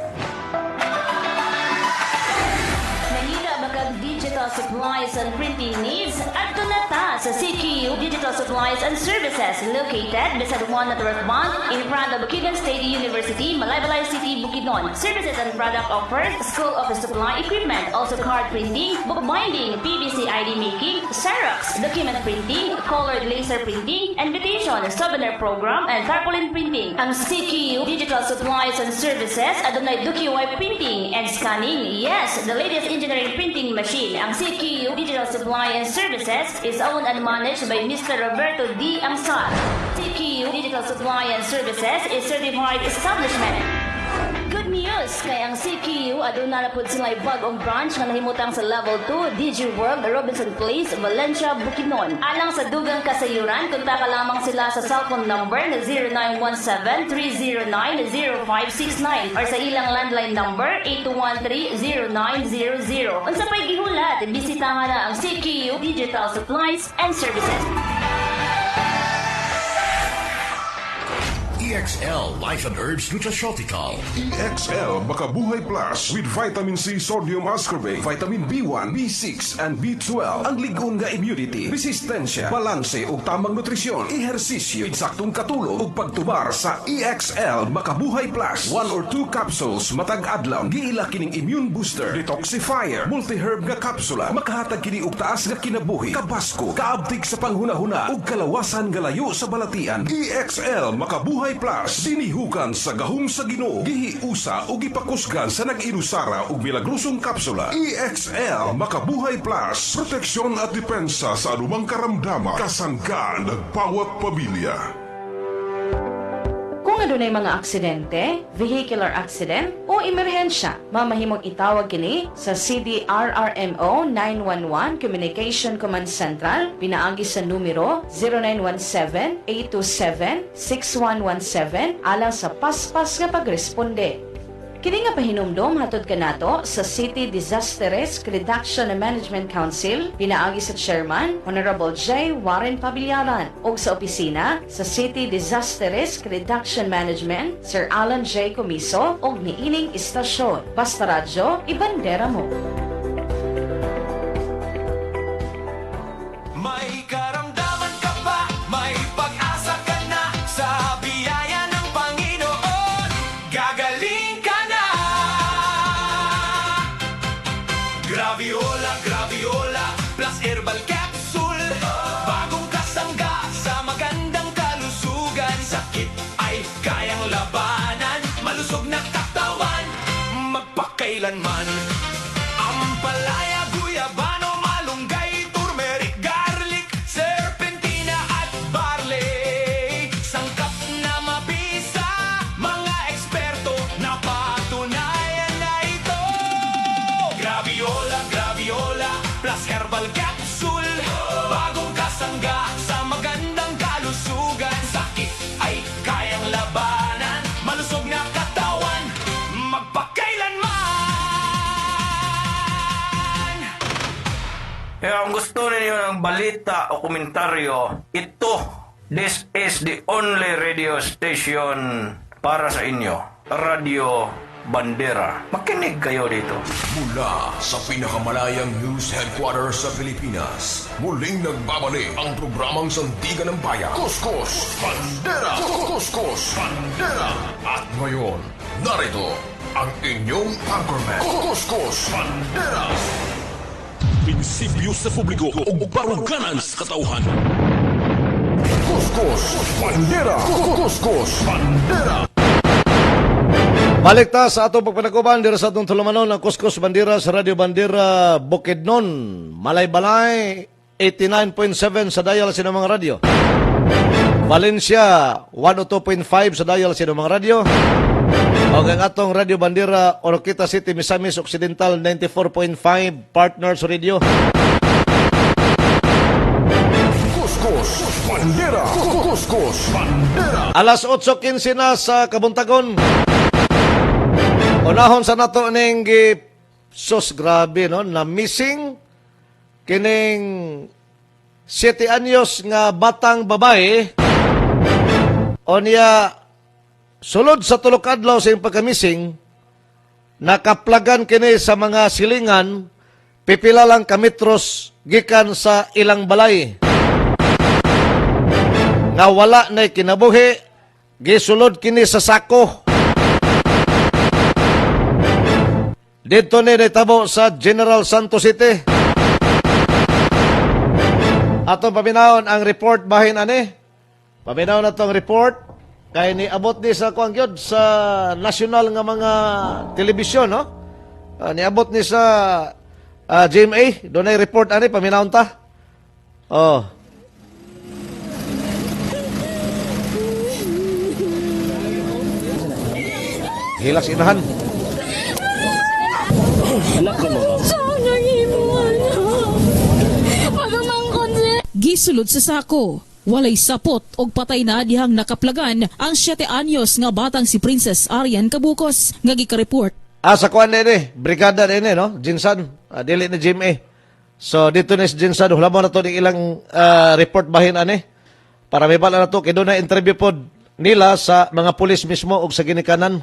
A: Digital supplies and printing needs at Donata sa CQ Digital Supplies and Services located beside One Network Bank in front of Bukidnon State University, Malaybalay City, Bukidnon. Services and product offered, school office supply equipment, also card printing, book binding, PVC ID making, Xerox, document printing, colored laser printing, invitation, souvenir program, and tarpaulin printing. Ang CQ Digital Supplies and Services adunay DocuWire printing and scanning. Yes, the latest engineering printing machine. Ang CQ Digital Supply and Services is owned and managed by Mr. Roberto D. Amsar. CQ Digital Supply and Services is certified establishment. Good news! Kaya ang CQ aduna na po sila bagong branch nga nahimutang sa Level 2, DG World, Robinson Place, Valencia, Bukidnon. Alang sa dugang kasayuran, kontak lamang sila sa cellphone number na 0917-309-0569 or sa ilang landline number 8213-0900. Unsa pa'y gihulat, bisitahan na ang CQ Digital Supplies and Services.
C: EXL Life and Herbs Nutraceutical.
K: EXL Makabuhay Plus with Vitamin C Sodium Ascorbate, Vitamin B1, B6, and B12. Ang ligon nga immunity, resistensya, balanse ug tamang nutrisyon, ehersisyo, eksaktong katulog ug pagtubar sa EXL Makabuhay Plus. 1 or 2 capsules matag adlaw. Giila kining immune booster, detoxifier, multi-herb nga kapsula, makahatag kini og taas nga kinabuhi, kabasko, kaabtik sa panghuna-huna ug kalawasan nga layo sa balatian. EXL Makabuhay Plus dinihukan sa gahom sa Ginoo, gihiusa ug gipakusgan sa nag-inusara ug milagrosong kapsula. EXL Makabuhay Plus, proteksyon at depensa sa anumang karamdaman, kasangga nagpawat pamilya.
B: Kung adunay mga aksidente, vehicular accident o emerhensya, mamahimong itawag kini sa CDRRMO 911 Communication Command Central pinaagi sa numero 0917-827-6117 alang sa paspas nga pagresponde. Kini nga pahinumdom hatod kanato sa City Disaster Risk Reduction and Management Council pinaagi sa Chairman Honorable J. Warren Pabillaran ug sa opisina sa City Disaster Risk Reduction Management Sir Alan J. Comiso ug niining istasyon. Basta radyo, ibandera mo.
L: May karamdaman ka ba? May pag-asa ka na sa biyaya ng Panginoon. Gagaling ka na. Graviola, Graviola plus herbal capsule. Bagong kasangga sa magandang kalusugan. Sakit ay kayang labanan. Malusog na katawan, magpakailanman. Ampalaya, guyabano, malunggay, turmeric, garlic, serpentina at barley. Sangkap na mabisa, mga eksperto na patunayan na ito. Graviola, Graviola plus herbal capsule. Bagong kasangga sa magandang kalusugan. Sakit ay kayang labanan. Malusog na katawan, magpakailanman.
D: Kung gusto ninyo ng balita o komentaryo, this is the only radio station para sa inyo. Radio Bandera. Makinig kayo dito.
E: Mula sa pinakamalayang news headquarters sa Pilipinas, muling nagbabalik ang programang Sandigan ng Bayan. Kuskus Bandera! Kuskus Bandera! At ngayon, narito ang inyong anchorman. Kuskus Bandera!
K: Prinsipyo sa publiko ug baruganan sa katauhan.
E: Kuskus Bandera! Kuskus Bandera!
F: Balik ta sa atong pagpanaguban dira sa atong tulumanon ng Kuskus Bandera sa Radio Bandera Bukidnon, Malay-Balay 89.7 sa dial sa mga radyo. Valencia 102.5 sa dial sa mga radyo. O ang atong Radio Bandera Oroquita City, Misamis Occidental 94.5 Partners Radio.
E: Kuskus Bandera! Kuskus Bandera!
F: Alas 8:15 na sa Kabuntagon. Unahon sa nato ning sus grabe no na missing kining 7 anyos nga batang babae o niya sulod sa tulok adlaw sa iyang pagka-missing nakaplagan kini sa mga silingan pipila lang ka metros gikan sa ilang balay nga wala na kinabuhi gisulod kini sa sako. Dito ni natabo sa General Santos City. Atong paminahon ang report bahin ani. Paminahon na itong report. Kaya niabot ni sa kuang gyud sa national nga mga telebisyon, no? Niabot ni sa GMA. Doon ay report ani, paminahon ta. Oh. Hilak inahan.
M: Gisulod sa sako. Walay sapot og patay na dihang nakaplagan ang 7 anyos nga batang si Princess Arian Kabukos nga gikareport.
F: Sa kuan ni brigada ni no, Jinsan, dili ni GMA. So dito ni Jinsan hulamo na to ning ilang report bahin ani. Para may bala na to kay doon na interview pod nila sa mga pulis mismo o sa ginikanan.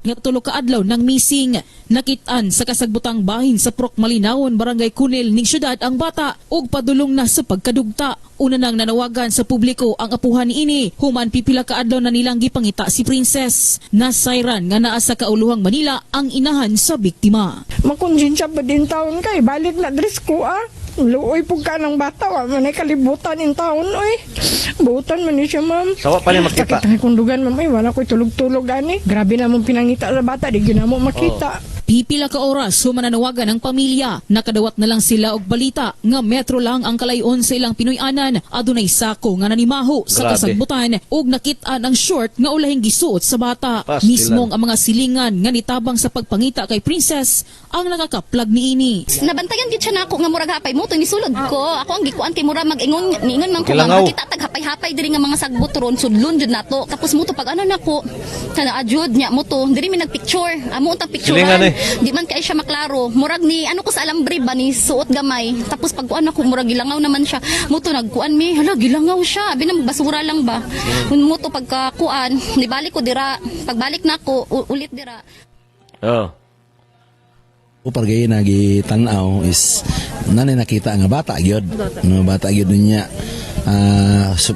M: Nga tulo ka adlaw ng missing, nakitaan sa kasagbutang bahin sa Prok Malinawon, Barangay Kunil ning syudad ang bata ug padulong na sa pagkadugta. Una nang nanawagan sa publiko ang apuhan niini, human pipila ka adlaw na nilang gipangita si Princess. Nasayran nga naa sa kauluhang Manila ang inahan sa biktima.
N: Makonsensya pa din taon kay balik na dress ko Luoy po ka ng bata, manay kalibutan in taon, oy. Butan man ni siya, ma'am.
F: Sawa pa niya makita.
N: Sakit ang kundugan, ma'am, ay, wala ko'y tulog-tulog, ani. Grabe namang pinangita sa bata, di ginamo makita.
M: Pipila ka oras humananawagan ang pamilya. Nakadawat na lang sila og balita nga metro lang ang kalayon sa ilang Pinoy-anan. Adunay sako nga nanimaho sa
F: Grabe.
M: kasagbutan ug nakit-an ang short nga ulahing gisuot sa bata.
F: Pastilan.
M: Mismong ang mga silingan nga nitabang sa pagpangita kay Princess ang nakakaplag niini.
O: Nabantayan gid siya nako nga murag hapay mo to ni sulod ko. Ako ang gikuan kay mura mag-ingon man ko
F: Kilangaw.
O: nga makita tag hapay-hapay diri nga mga sagbot ron sudlon jud nato. Tapos mo to pag ano nako kana ajud nya mo to diri mi nagpicture. Amo untang
F: Silingan
O: picturean.
F: eh.
O: Di man kay siya maklaro. Murag ni ano ko sa alambre ba ni suot gamay. Tapos pag kuan ako murag gilangaw naman siya. Mo to nagkuan mi hala gilangaw siya. Abi na basura lang ba. Mo to pagka kuan ni balik ko dira. Pagbalik nako ulit dira.
F: Oh.
P: Upar gay nagitanaw is nanay nakita nga bata gyud. No bata gyud niya.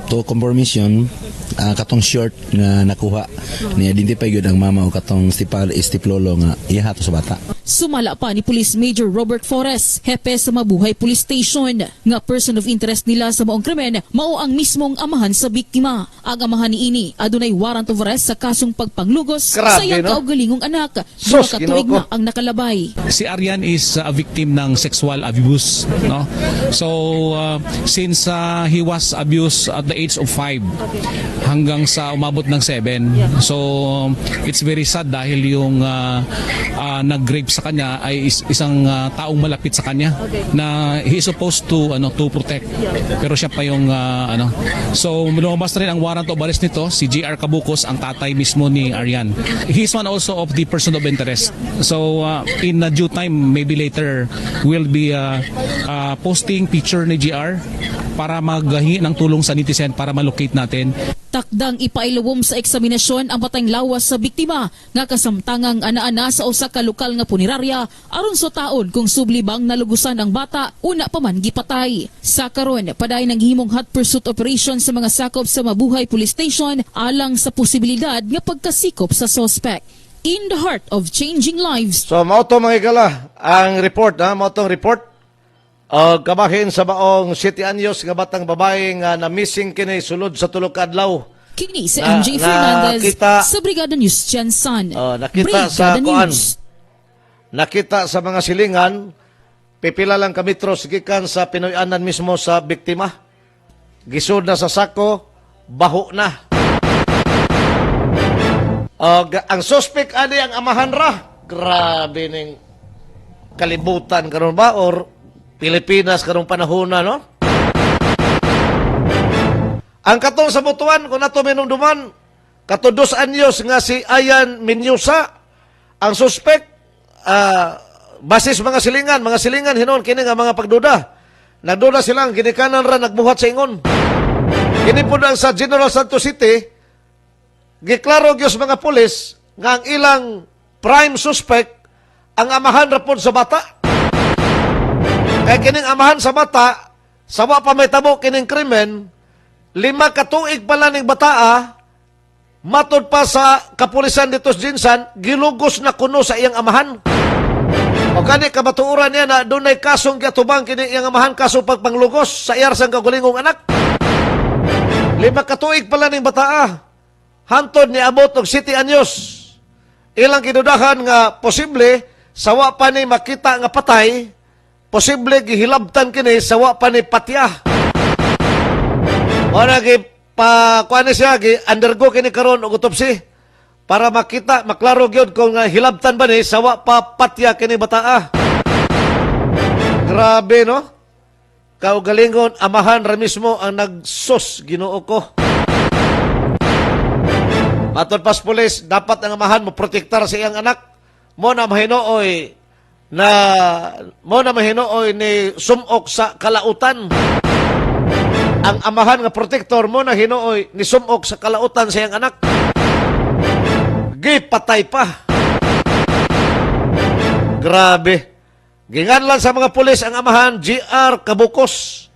P: To confirmation katong short nga nakuha ni identify gyud ang mama o katong stiplolo nga ihato sa bata.
M: Sumala pa ni Police Major Robert Forres, hepe sa Mabuhay Police Station, nga person of interest nila sa maong krimen mao ang mismong amahan sa biktima. Ang amahan niini adunay warrant of arrest sa kasong pagpanglugos sa iyang
F: no?
M: kaugalingong anak.
F: Sus,
M: Duha ka tuig
F: Ginoo ko.
M: na ang nakalabay.
Q: Si Aryan is a victim ng sexual abuse, no? So since he was abused at the age of 5 hanggang sa umabot ng 7. So it's very sad dahil yung nag-rape sa kanya ay isang taong malapit sa kanya na he is supposed to protect. Pero siya pa yung So lumabas na rin ang warrant of arrest nito, si JR Cabukos, ang tatay mismo ni Aryan. He is one also of the person of interest. So in due time, maybe later, we'll be posting picture ni JR para maghingi ng tulong sa netizen para malocate natin.
M: Takdang ipailawom sa eksaminasyon ang patayng lawas sa biktima nga kasamtangang ana-ana sa usa ka lokal nga punerarya aron sa taon kung sublibang nalugusan ang bata una pa man gipatay. Sa karon paday nanghimong hot pursuit operation sa mga sakop sa Mabuhay Police Station alang sa posibilidad nga pagkasikop sa suspect. In the heart of changing lives.
F: So mao to mga igala ang report mao tong report. Kabahin sa baong 7 anyos nga batang babae nga na missing kini sulod sa tulo ka adlaw.
M: Kini si MJ Fernandez
F: nakita,
M: sa Brigada News Jansan.
F: nakita sa kuan. Nakita sa mga silingan, pipila lang ka metros gikan sa Pinoy-anan mismo sa biktima. Gisud na sa sako, baho na. Ang suspect ani ang amahan ra. Grabe ning kalibutan karon ba or Pilipinas karong panahon na, no? Ang katong sa Butuan, kung nato minumduman, kato 2 anyos nga si Ayan Minyusa, ang suspect, basis mga silingan hinon, kini nga mga pagduda. Nagduda silang, ginikanan ra, nagbuhat sa ingon. Kini po lang sa General Santos City, giklaro gyud mga pulis, nga ang ilang prime suspect, ang amahan ra pod sa bata. Kaya kining amahan sa bata, sawa pa may tabo kining krimen, 5 ka tuig pala ning bataa, matod pa sa kapulisan dito sa Jinsan, gilugos na kuno sa iyang amahan. O kani kabatuuran niya na doon ay kasong kiatubang kining iyang amahan kaso pagpanglugos sa iyar sang kagulingong anak. 5 ka tuig pala ning bataa, hantod ni abot og 7 anyos. Ilang kidudahan nga posible, sawa pa ni makita nga patay, posible gihilabtan kini sa wa pa ni patya. Wala kuan siya undergo kini karon og autopsy para makita maklaro gyud kung hilabtan ba ni sa wa pa patya kini bataa. Grabe no? Kaugalingon amahan ra mismo ang nagsus Ginoo ko. Matod pas pulis, dapat ang amahan mo protektar sa iyang anak. Mo na mahinooy ni sumok sa kalautan. ang amahan nga protector mo na hinuoy ni sumok sa kalautan sa iyang anak. Gipatay pa. Grabe. Ginganlan sa mga pulis ang amahan, GR Kabukos.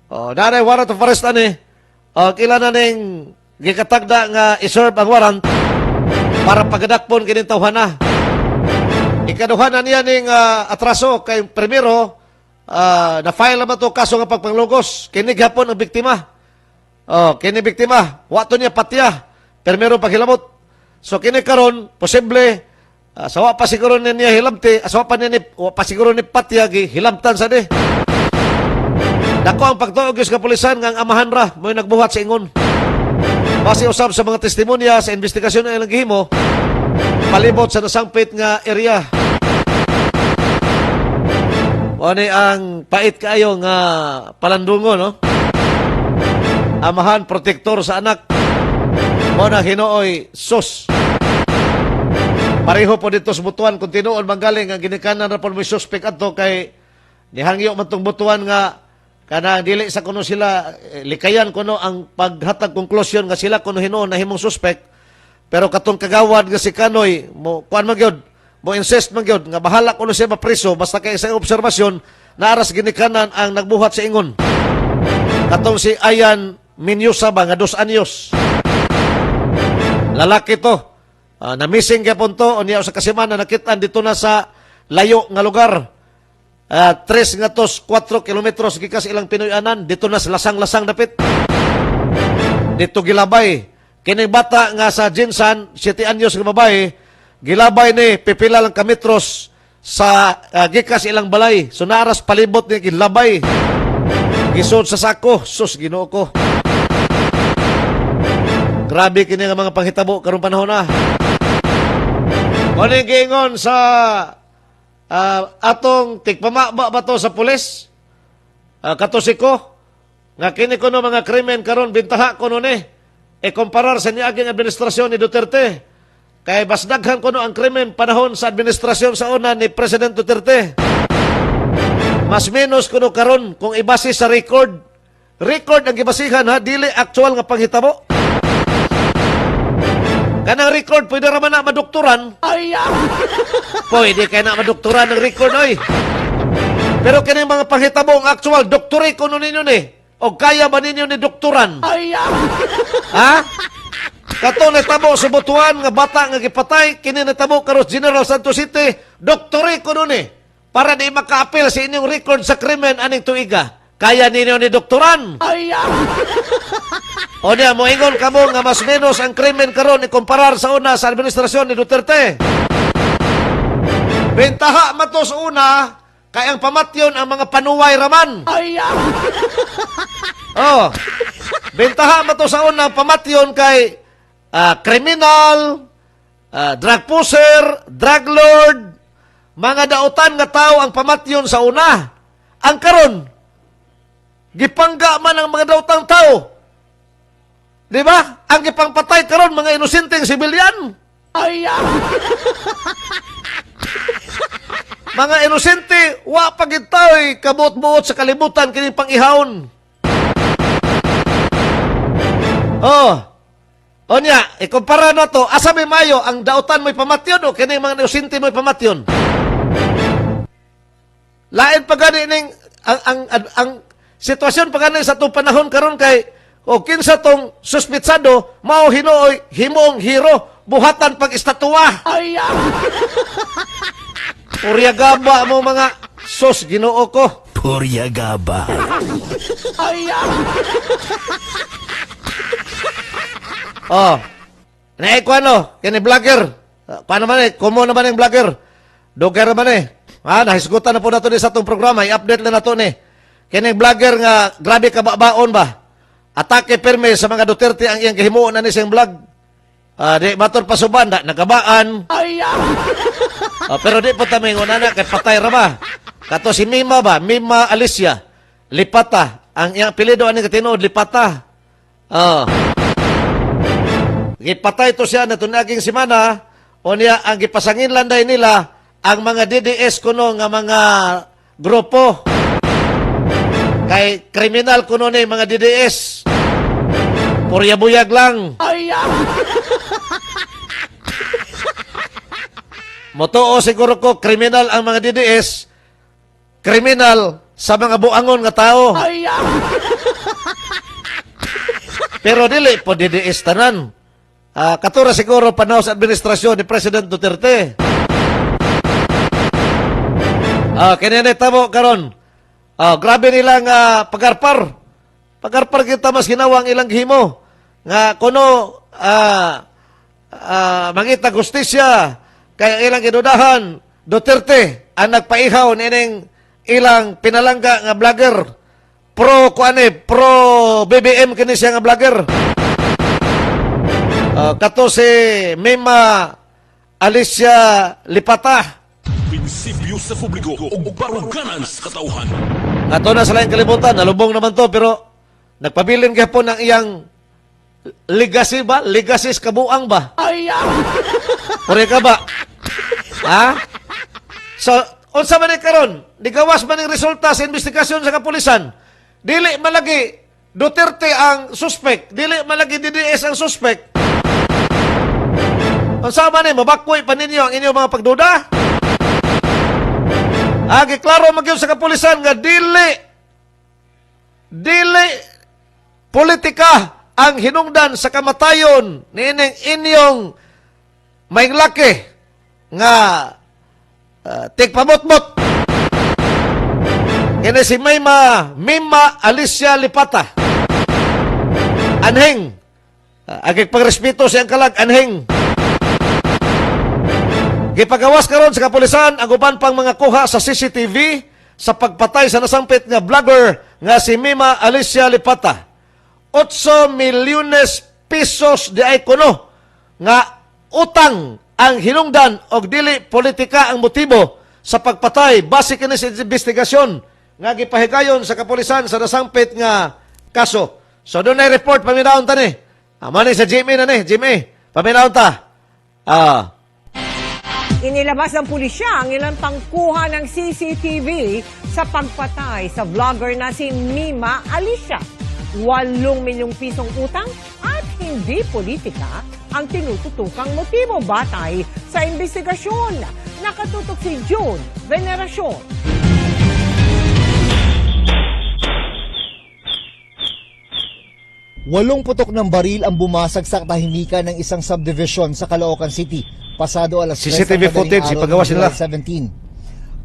F: Nanay warrant of arrest ani. Kailan na ning gikatagda nga iserve ang warrant para pagadakpon kining tawhana. Ikaduha na niya ning atraso kay primero na-file naman to kaso nga pagpanglugos. Kini gihapon ang biktima. Kini biktima, wato niya patya. Primero paghilamot. So kini karon posible sawa pa siguro niya hilamti, sawa pa niya pa siguro ni patya hilamtan sa di. Dako ang pagtuog sa kapulisan nga ang amahan ra mo nagbuhat sa ingon. Base usab sa mga testimonya sa investigasyon na ilang gihimo, palibot sa nasangpit nga area. Wani ang pait kaayo nga palandungo, no? Amahan protektor sa anak mo na hinuoy sus. Pareho po dito sa butuan kung tinuod manggaling ang ginikanan ra po may suspect adto kay nihangyo man tong butuan nga kana dili sa kuno sila likayan kuno ang paghatag konklusyon nga sila kuno hinuon na himong suspect, pero katong kagawad nga si Kanoy mo kuan man gyud mo insist man gyud nga bahala kuno siya mapriso basta kay sa obserbasyon na aras ginikanan ang nagbuhat sa ingon. Katong si Ayan Minyusa ba nga 2 anyos. Lalaki to. Na missing kay punto o niya sa kasimana nakitaan dito na sa layo nga lugar. 3 nga tos 4 kilometros gikas ilang Pinoyanan dito na sa lasang-lasang dapit. Dito gilabay. Kining bata nga sa Jinsan 7 anyos nga babae, gilabay ni pipila lang kametros sa gikas ilang balay. So naaras palibot ni gilabay. Gisod sa sako, sus Ginoo ko. Grabe kini nga mga panghitabo karong panahon na. Muna gingon sa atong tigpamaba ba to sa pulis? Katusiko? Nga kini ko no mga krimen karon bintaha ko no ni. Kumparar sa niaging administrasyon ni Duterte. Kay bas daghan ko no ang krimen panahon sa administrasyon sa una ni President Duterte. Mas menos ko no karon kung ibase sa record. Record ang gibasihan ha, dili actual nga panghitabo. Kanang record, pwede raman na madoktoran. Pwede kaya na madoktoran ng record, oy. Pero kanang mga panghitabong actual, doktore ko nun ninyo ni. O kaya ba ninyo ni doktoran? Ha? Kato natabo sa butuan, nga bata nga gipatay, kini natabo karos General Santos City, doktore ko nun ni. Para di maka-appeal sa inyong record sa krimen aning tuiga. Kaya ninyo ni doktoran? O niya, moingon ka mo nga mas menos ang krimen karon ikumparar sa una sa administrasyon ni Duterte. Bentaha mato sa una, kay ang pamatyon ang mga panuway raman. Bentaha mato sa una, pamatyon kay kriminal, drug pusher, drug lord, mga dautan nga tao ang pamatyon sa una. Ang karon, gipangga man ang mga dautang tao. Di ba? Ang ipangpatay karon mga inosenteng sibilyan. Mga inosente, wa pagitaw kabuot-buot sa kalibutan kining pangihawon. O niya, ikumpara na to, asa may mayo, ang dautan mo'y pamatyon o kining mga inosente mo'y pamatyon? Lain pa gani ning ang sitwasyon pa gani sa itong panahon karon kay o kinsa tong suspitsado mao hinuoy himong hero buhatan pag estatwa. Puryagaba mo mga sos Ginoo ko.
C: Puryagaba.
F: Naay ko ano, kini vlogger. Paano man kumo naman yung vlogger. Dogger naman nahisgutan na po nato ni sa itong programa, i-update na nato ni. Kini vlogger nga grabe ka baon ba? Atake perme sa mga Duterte ang iyang kahimuon na ni siyang vlog. Di matur pasuban, nagabaan. Pero di po tamingon na kay patay ra ba? Kato si Mima ba? Mima Alicia. Lipata. Ang iyang apelido ani katinood, Lipata. Gipatay to siya na tunaging simana. O niya, ang gipasangin landay nila, ang mga DDS kuno nga mga grupo. Kay kriminal kuno ni mga DDS. Purya-buyag lang. Motoo siguro ko, kriminal ang mga DDS. Kriminal sa mga buangon nga tao. Pero dili po DDS tanan. Katura siguro panahon sa administrasyon ni President Duterte. Kinini tamo karon. Grabe nilang pagarpar. Pagarpar kita mas ginawa ang ilang himo. Nga kuno mangita justisya kay ilang gidudahan Duterte ang nagpaihaw nining ilang pinalangga nga vlogger. Pro BBM kini siya nga vlogger. Kato si Mima Alicia Lipata.
K: Prinsipyo sa publiko ug baruganan sa katauhan.
F: Ato na sa laing kalibutan, nalubong naman to, pero nagpabilin gihapon ng iyang legacy ba? Legacy sa kabuang ba? Puri ka ba? Ha? So, unsa man ni karon? Digawas man ang resulta sa investigasyon sa kapulisan. Dili malagi Duterte ang suspect. Dili malagi DDS ang suspect. Unsa man ni mabakkoy pa ninyo ang inyong mga pagduda? Giklaro magyud sa kapulisan nga dili politika ang hinungdan sa kamatayon nining inyong mahinglaki nga tigpamotmot. Kini si Mima Alicia Lipata. Anheng. Agig pagrespeto siyang kalag, anheng. Gipagawas karon sa kapulisan ang uban pang mga kuha sa CCTV sa pagpatay sa nasampit nga vlogger nga si Mima Alicia Lipata. 8 milyones pesos di ay kuno nga utang ang hinungdan og dili politika ang motibo sa pagpatay base kini sa investigasyon nga gipahigayon sa kapulisan sa nasampit nga kaso. So doon ay report paminahon ta ni. Mani sa Jimmy na ni, Jimmy. Paminahon ta.
R: Inilabas ng pulisya ang ilang tangkuhan ng CCTV sa pagpatay sa vlogger na si Mima Alicia. 8 milyong pisong utang at hindi politika ang tinututukang motibo batay sa investigasyon. Nakatutok si June Veneracion.
S: 8 putok ng baril ang bumasag sa katahimikan ng isang subdivision sa Caloocan City. Pasado alas 3
F: CCTV footage, ipagawas nila.
S: 17.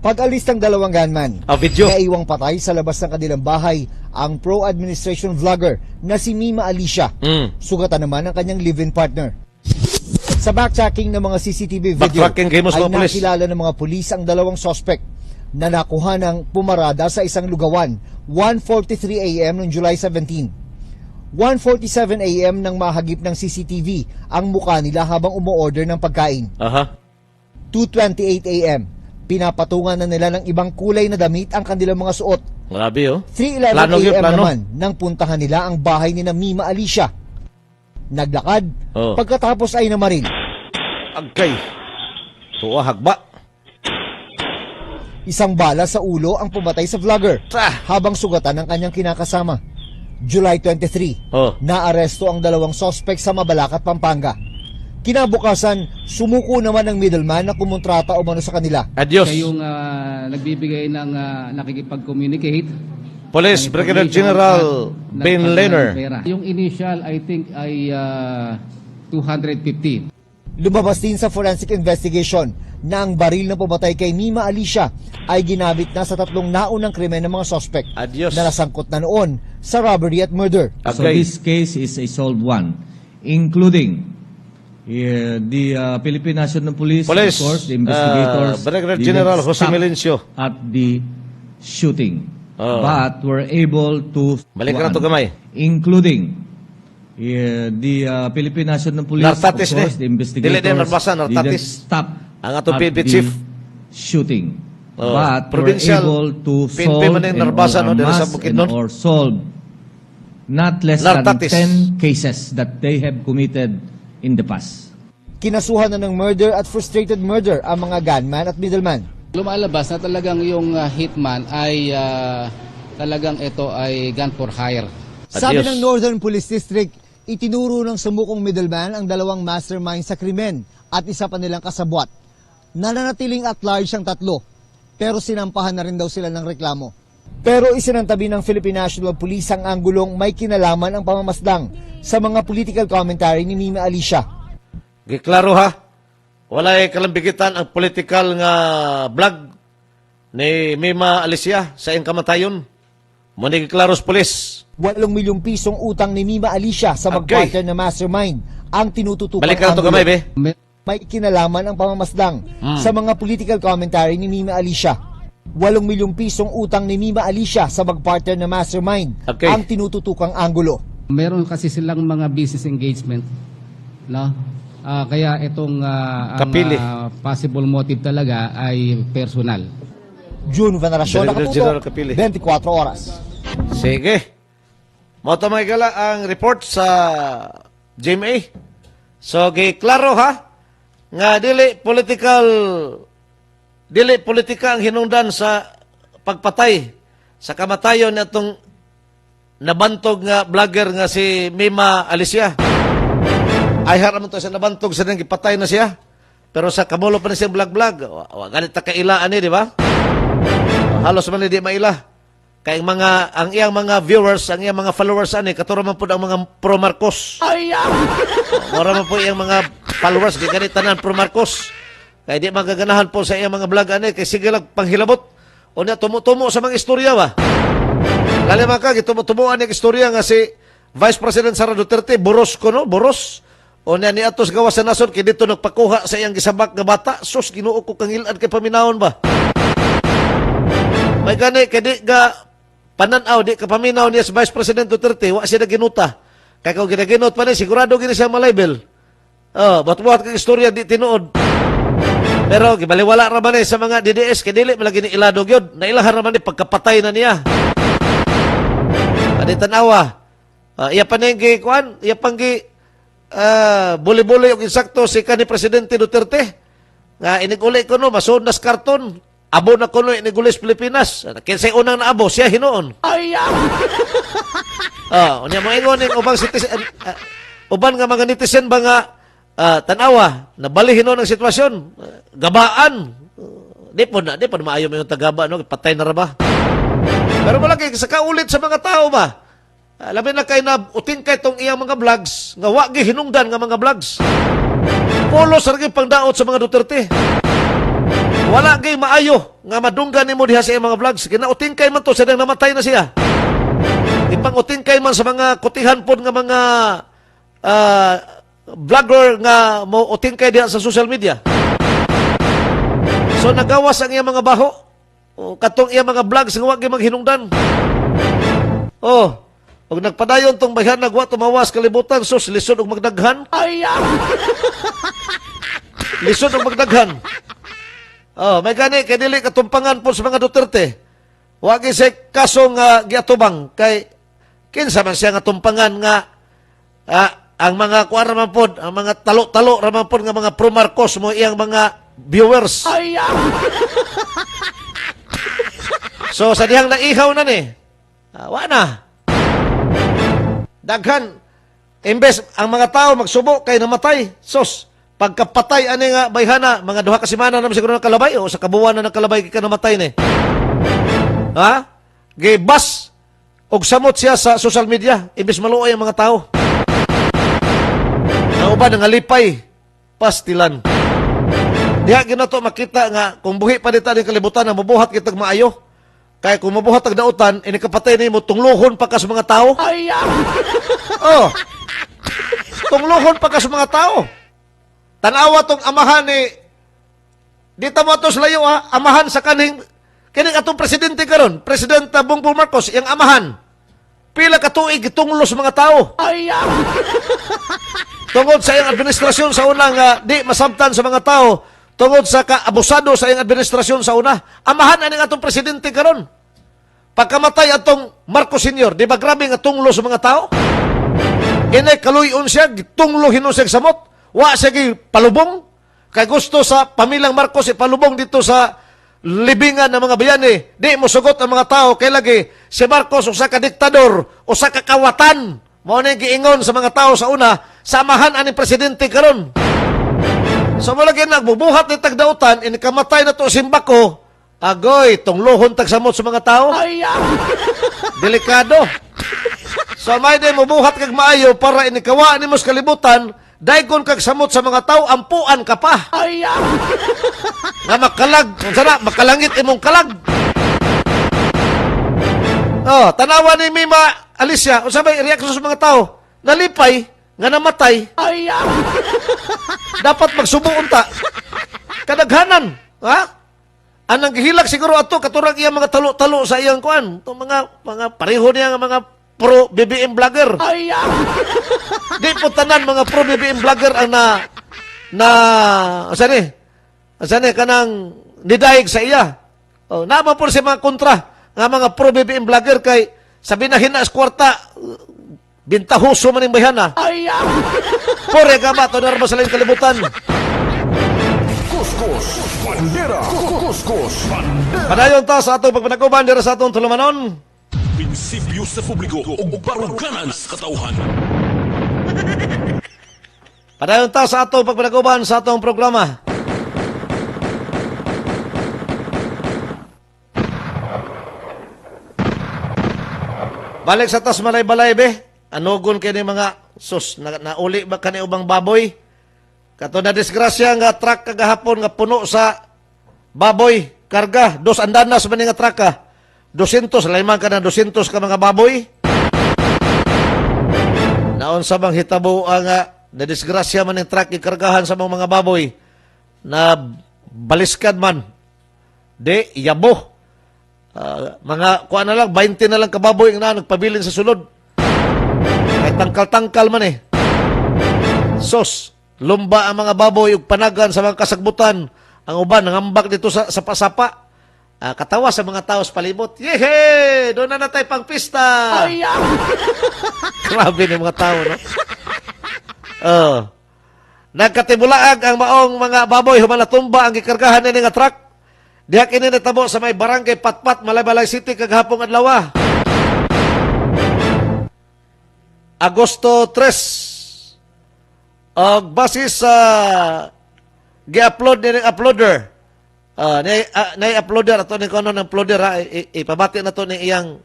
S: Pag-alis ng dalawang gunman,
F: video.
S: naiwang patay sa labas ng kanilang bahay ang pro-administration vlogger na si Mima Alicia. Sugatan naman ang kanyang live-in partner. Sa backtracking ng mga CCTV video, ay nakilala ng mga pulis ang dalawang suspect na nakuha ng pumarada sa isang lugawan 1:43 a.m. noong July 17. 1:47 a.m. nang mahagip ng CCTV ang mukha nila habang umu-order ng pagkain. 2:28 a.m. Pinapatungan na nila ng ibang kulay na damit ang kanilang mga suot.
F: Grabe
S: 3:11 a.m. naman nang puntahan nila ang bahay ni na Mima Alicia. Naglakad, pagkatapos ay namaril.
F: Agkay. Tuwa hagba.
S: Isang bala sa ulo ang pumatay sa vlogger habang sugatan ng kanyang kinakasama. July 23, naaresto ang dalawang suspect sa Mabalacat, Pampanga. Kinabukasan, sumuko naman ang middleman na kumontrata umano sa kanila.
F: Adios.
T: Siya yung nagbibigay ng nakikipag-communicate.
F: Police Brigadier General Ben Lehner.
T: Yung initial, I think, ay 250.
S: Lumabas din sa forensic investigation na ang baril na pumatay kay Mima Alicia ay ginamit na sa 3 naunang krimen ng mga suspect na nasangkot na noon sa robbery at murder.
U: So this case is a solved one, including the Philippine National Police, of course, the investigators,
F: Brigadier General Jose Melencio
U: at the shooting. But were able to, including the Philippine National Police,
F: Nartatis
U: of course, the investigators, didn't stop
F: ang ato
U: at
F: PNP
U: the
F: chief
U: shooting. But were
F: provincial
U: able to
F: PNP
U: solve
F: man yung Narbasa, no, sa Bukidnon.
U: or solve not less
F: Nartatis.
U: than 10 cases that they have committed in the past.
S: Kinasuhan na ng murder at frustrated murder ang mga gunman at middleman.
V: Lumalabas na talagang yung hitman ay
T: talagang ito ay gun for hire.
S: Sabi ng Northern Police District, itinuro ng sumukong middleman ang dalawang mastermind sa krimen at isa pa nilang kasabwat. Nananatiling at large ang tatlo, pero sinampahan na rin daw sila ng reklamo. Pero isinantabi ng Philippine National Police ang anggulong may kinalaman ang pamamasdang sa mga political commentary ni Mima Alicia.
F: Giklaro ha, walay kalambigitan ang political nga vlog ni Mima Alicia sa iyang kamatayon. Muna giklaro sa polis.
S: 8 milyong pisong utang ni Mima Alicia sa mag-partner na mastermind ang tinututukan
F: Balik ka na ito kamay, be.
S: May kinalaman ang pamamasdang sa mga political commentary ni Mima Alicia. 8 milyong pisong utang ni Mima Alicia sa mag-partner na mastermind ang tinututukang anggulo.
T: Meron kasi silang mga business engagement, no? Kaya itong ang possible motive talaga ay personal.
S: June Veneracion,
F: General
S: Nakaputo,
F: Kapili.
S: 24 oras.
F: Sige. Mauto may gala ang report sa GMA. So, giklaro ha, nga dili politika ang hinungdan sa pagpatay sa kamatayon natong nabantog nga vlogger nga si Mima Alicia. Ay haram to sa nabantog sa nang gipatay na siya. Pero sa kamulo pa na siyang vlog-vlog, ganit ta kailaan ni, di ba? Halos man di maila. Kay ang iyang mga viewers, ang iyang mga followers ani katuro man pud ang mga pro Marcos. Mora man po iyang mga followers di ganit tanan pro Marcos. Kay di magaganahan po sa iyang mga vlog ani kay sige lang panghilabot. Unya tumo-tumo sa mga istorya ba. Kali man ka gitumo-tumuan ang istorya nga si Vice President Sara Duterte boros ko no, boros. Unya ni atos gawas sa nasod kay dito nagpakuha sa iyang gisabak nga bata. Sus Ginoo ko kangilad kay paminawon ba. May gani kay di ga pananaw di kapaminaw niya sa Vice President Duterte, wa siya naginuta. Kaya kung ginaginot pa niya, sigurado gini siya malabel. Buhat-buhat kang istorya di tinuod. Pero gibaliwala raman sa mga DDS, kaya dili malagi ni iladog yun. Nailahan raman ni pagkapatay na niya. Adi tanawa. Iya pa niyang gikuan, iya pang buli-buli yung insakto si kanhi Presidente Duterte. Nga iniguli ko no, masod nas karton. Abo na kuno inigulis Pilipinas. Kinsay unang naabo, siya hinuon. Unya mo ingon ning ubang citizen, uban nga mga netizen ba nga tanawa, nabali hinuon ang sitwasyon. Gabaan. Di po maayo mo yung tagaba, no? Patay na ra ba? Pero malaki, sa kaulit sa mga tao ba? Labi na kay na uting kay tong iyang mga vlogs, nga wagi hinungdan nga mga vlogs. Polo sa rin pangdaot sa mga Duterte. Wala gay maayo nga madunggan nimo diha sa iyang mga vlogs. Kinautingkay man to, sadang namatay na siya. Ipangutingkay man sa mga kutihan pod nga mga vlogger nga mo utingkay diha sa social media. So nagawas ang iyang mga baho. Katong iyang mga vlogs nga wa gay maghinungdan. Og nagpadayon tong bayhan nagwa tumawas kalibutan, sus lisod og magdaghan. Lisod og magdaghan. May gani kay dili katumpangan po sa mga Duterte. Wagi sa kasong giatubang kay kinsa man siya nga tumpangan nga ang mga kuan raman pod, ang mga talo-talo raman pod nga mga pro Marcos mo iyang mga viewers. So sa dihang naihaw na ni. Wa na. Daghan imbes ang mga tao magsubo kay namatay. Sos pagkapatay ani nga bayhana, mga duha ka semana na siguro ng kalabay o sa kabuwan na ng kalabay ka namatay ni. Gibas og samot siya sa social media, imbes maluoy ang mga tao. Ang uban nangalipay, pastilan. Diha ginato makita nga kung buhi pa dita ning kalibutan na mabuhat kitag maayo. Kaya kung mabuhat tag dautan, ini kapatay nimo tunglohon pa ka sa mga tao. Tunglohon pa ka sa mga tao. Tanawa tong amahan ni dito mo atos layo amahan sa kining atong presidente karon, President Bongbong Marcos, yang amahan. Pila ka tuig gitunglo sa mga tao. Tungod sa iyang administrasyon sa una nga di masabtan sa mga tao, tungod sa kaabusado sa iyang administrasyon sa una, amahan ani atong presidente karon. Pagkamatay atong Marcos Sr., di ba grabe nga tunglo sa mga tao? Inay kaluyon siya, gitunglo hinusig samot. Wa siya palubong. Kay gusto sa pamilyang Marcos ipalubong dito sa libingan ng mga bayani. Di mo sugot ang mga tao kay lagi si Marcos usa ka diktador, usa ka kawatan. Mao ni giingon sa mga tao sa una, samahan ani presidente karon. So mo lagi nagbubuhat ni tagdautan, inikamatay na to simbako. Agoy, tunglohon tagsamot sa mga tao. Delikado. So may di mo buhat kag maayo para inikawa ni mo sa kalibutan, dayon kag samot sa mga tao, ampuan ka pa. Nga makalag, sana makalangit imong kalag. Oh, tanawa ni Mima Alicia, unsa may reaksyon sa mga tao? Nalipay nga namatay. Dapat magsubuon ta. Kadaghanan, ha? Anang gihilag siguro ato katurang iyang mga talo-talo sa iyang kuan. Itong mga pareho niya nga mga pro BBM vlogger. Di po tanan mga pro BBM vlogger ang asan kanang nidaig sa iya. Oh, naman po siya mga kontra nga mga pro BBM vlogger kay sabi na hina sa kwarta bintahuso man yung bayhana. Pore ka ba, tonar mo sa laing kalibutan.
K: Kuskus, bandera. Kuskus, bandera.
F: Padayon ta sa atong pagpanaguban dira sa atong tulumanon.
K: Prinsipyo sa publiko ug baruganan sa katawhan.
F: Padayon ta sa atong pagpanaguban sa atong programa. Balik sa tas malay-balay be. Anugon kini mga sus nauli ba kani ubang baboy? Kato na disgrasya nga truck kagahapon nga puno sa baboy, karga, 2 andanas man nga truck ka. 200, layman ka na 200 ka mga baboy. Naon sa bang hitabo nga na disgrasya man ng truck ikargahan sa mga baboy na baliskad man. De yabo. Mga kuha na lang, 20 na lang kababoy na nagpabilin sa sulod. Kahit tangkal-tangkal man eh. Sos, lumba ang mga baboy ug panagan sa mga kasagbutan. Ang uban, nangambak dito sa sapa-sapa. Katawa sa mga tao sa palibot. Yehe! Doon na natay pang pista! Grabe ng mga tao, no? Nagkatibulaag ang maong mga baboy humalatumba ang gikargahan nini nga truck. Diha kini natabo sa may barangay Patpat, Malaybalay City kagahapon adlaw. Agosto 3. Base sa gi-upload ni uploader. Nay-uploader ato ni kono ng uploader ipabati na to ni iyang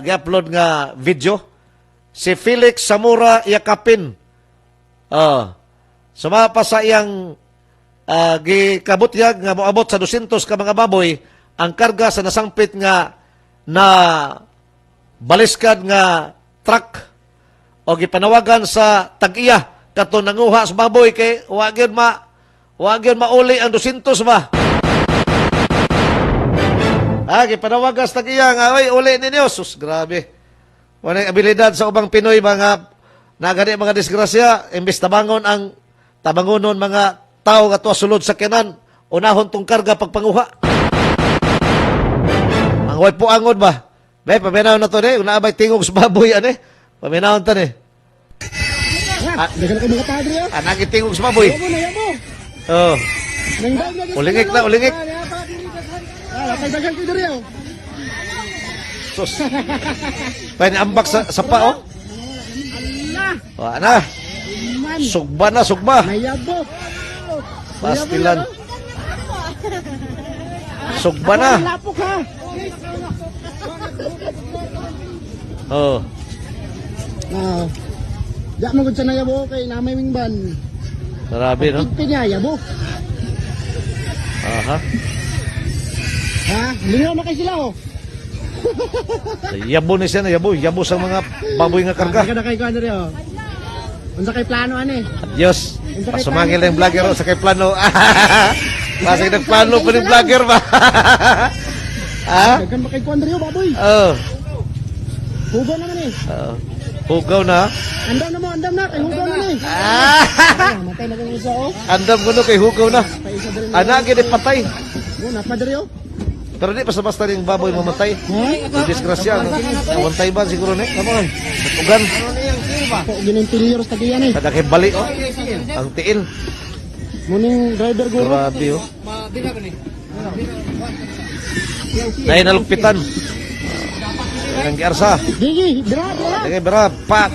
F: gi-upload nga video. Si Felix Samura Yakapin. Sumapa sa iyang gikabutyag nga moabot sa 200 ka mga baboy ang karga sa nasangpit nga na baliskad nga truck o gipanawagan sa tag-iya kato nanguha sa baboy kay wagyon mauli ang 200 ba. Gipanawagan sa tag-iya nga oy uli ninyo. Sus, grabe. Wala abilidad sa ubang Pinoy mga nagani mga disgrasya imbes tabangon ang tabangonon mga tao nga tuwa sulod sa kanan, unahon tong karga pagpanguha. Ang way po angod ba? Be, paminahon na to una abay tingog sa baboy ane. Paminahon ta ni.
I: Dagan ka mga padre ah.
F: Anang tingog sa baboy. Oh. Ulingik na, ulingik.
I: Dagan ko diri oh.
F: Sus. Pwede ambak sa pa oh. Wala na. Sugba na, sugba.
I: Mayabok.
F: Pastilan. Sugba na. Oh.
I: Diyak mo gud sa nayabo kay namay wingban.
F: Grabe no.
I: Pinyayabo.
F: Aha.
I: Ha, lingaw na kay sila oh.
F: Yabo ni siya na yabo sa mga baboy nga karga.
I: Kada kay kuan diri oh. Unsa kay plano ani?
F: Adios. Pasumangil ng vlogger o sa kay plano. Pasig ng plano pa ng vlogger ba?
I: Dagan ba kay kuan diri baboy? Hugaw naman eh.
F: Hugaw na?
I: Andam na kay hugaw na ni. Matay na kang isa oh.
F: Andam ko no kay hugaw na. Ana gid patay.
I: Mo na pa diri oh.
F: Pero di basta ring baboy mamatay. Disgrasya. Nawantay ba siguro ni? Come on. Tugan.
I: Po gininterior sa tagiyan eh.
F: Kada kay bali oh. Ang tiil.
I: Muning driver go.
F: Grabe oh. Nay nalugpitan. Ang giarsa.
I: Gigi, drop na.
F: Sige, bro, pak.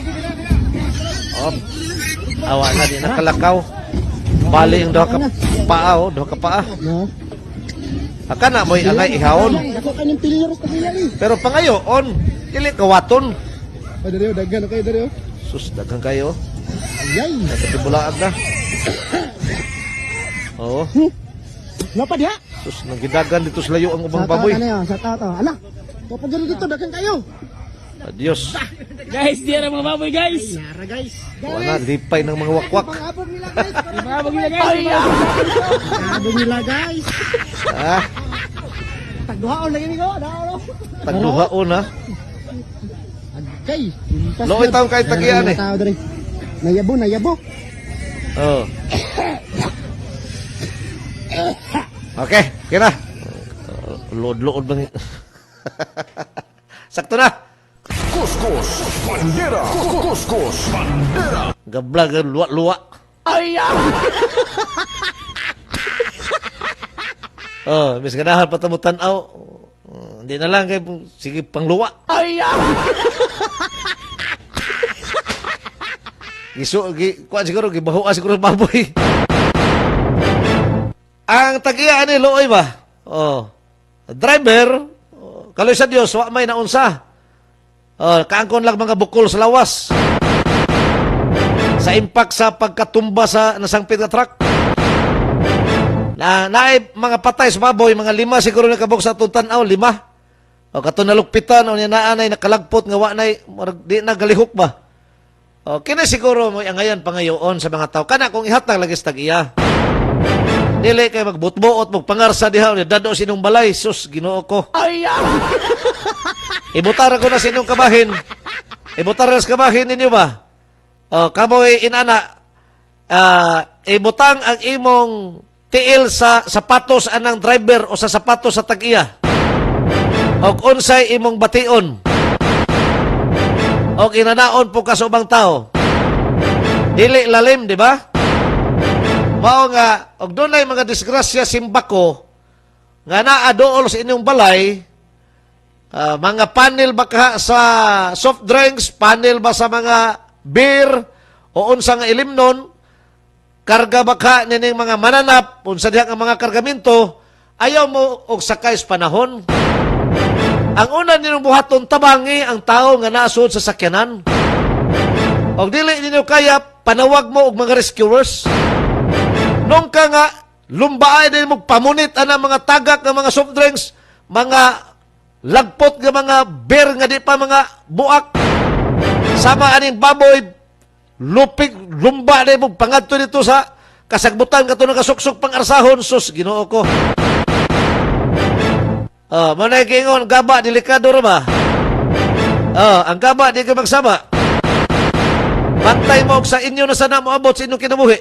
F: Oh. Awa na di nakalakaw. Bali yung duha ka paa, oh, duha ka paa.
I: No.
F: Aka na mo'y angay ihawon.
I: Ako kaning piliros ko pinali.
F: Pero pangayoon, dili kawaton.
I: Ay, dali, daghan kayo, dali.
F: Sus, daghang kayo.
I: Ayay.
F: Nakatibulaag na. Oo.
I: Napa diha?
F: Sus, nanggidagan dito sa layo ang ubang baboy.
I: Sa tato. Ala. Papagano dito, daghan kayo.
F: Adios.
I: Guys, di na mga baboy, guys. Ay, nara, guys.
F: Wala, lipay ng mga wakwak.
I: Pangabog nila, guys. Pangabog nila, guys. Pangabog nila, guys.
F: Ah,
I: Tagduhaon lagi ni ko. Daon.
F: tagduhaon ha.
I: Okay.
F: Loy taong kahit tagian eh.
I: Tao diri. Nayabo, nayabo.
F: Oh. Okay, kira. Load bang. Sakto na.
K: Kuskus Bandera. Kuskus Bandera.
F: Gablag luwa-luwa.
I: Ay.
F: Oh, mis ganahan patamutan aw. Hindi na lang kay sige pangluwa.
I: Ay.
F: Kuan siguro gibaho siguro baboy. Ang tagiya ni Looy ba? Oh. Driver, kaloy sa Dios wa may naunsa. Oh, kaangkon lang mga bukol sa lawas. Sa impact sa pagkatumba sa nasangpit nga truck. Naay mga patay sa baboy, mga 5 siguro nakabuk sa tutan-aw, 5. O kato nalukpitan o niya naanay nakalagpot nga wa nay di nagalihok ba. O kini siguro mo angayan pangayoon sa mga tao. Kana kung ihatag lagi sa tag-iya. Dili kay magbutbuot magpangarsa diha ni dado sinong balay, sus Ginoo ko.
I: Ay.
F: Ibutara ko na sinong kabahin. Ibutara sa kabahin ninyo ba? O kamoy inana ibutang ang imong tiil sa sapatos anang driver o sa sapatos sa tag-iya. Og unsay imong bation. Og inanaon po ka sa ubang tao. Dili lalim, di ba? Mao nga, og dunay mga disgrasya simbako nga naa dool sa inyong balay, mga panel ba ka sa soft drinks, panel ba sa mga beer, o unsa nga ilimnon, karga ba ka nining mga mananap, unsa diha nga mga kargamento, ayaw mo og sakay sa panahon. Ang una ninyong buhaton tabangi ang tao nga naasud sa sakyanan. Og dili ninyo kaya panawag mo og mga rescuers. Nung ka nga lumbaay din mo pamunit ana mga tagak nga mga soft drinks, mga lagpot nga mga beer nga di pa mga buak. Sama aning baboy lupig lumba din mo pangadto dito sa kasagbutan kato ng kasuksok pangarsahon, sus Ginoo ko. Mo na gingon gaba delikado ra ba? Ang gaba di ka magsama. Bantay mo og sa inyo na sana moabot sa inyong kinabuhi.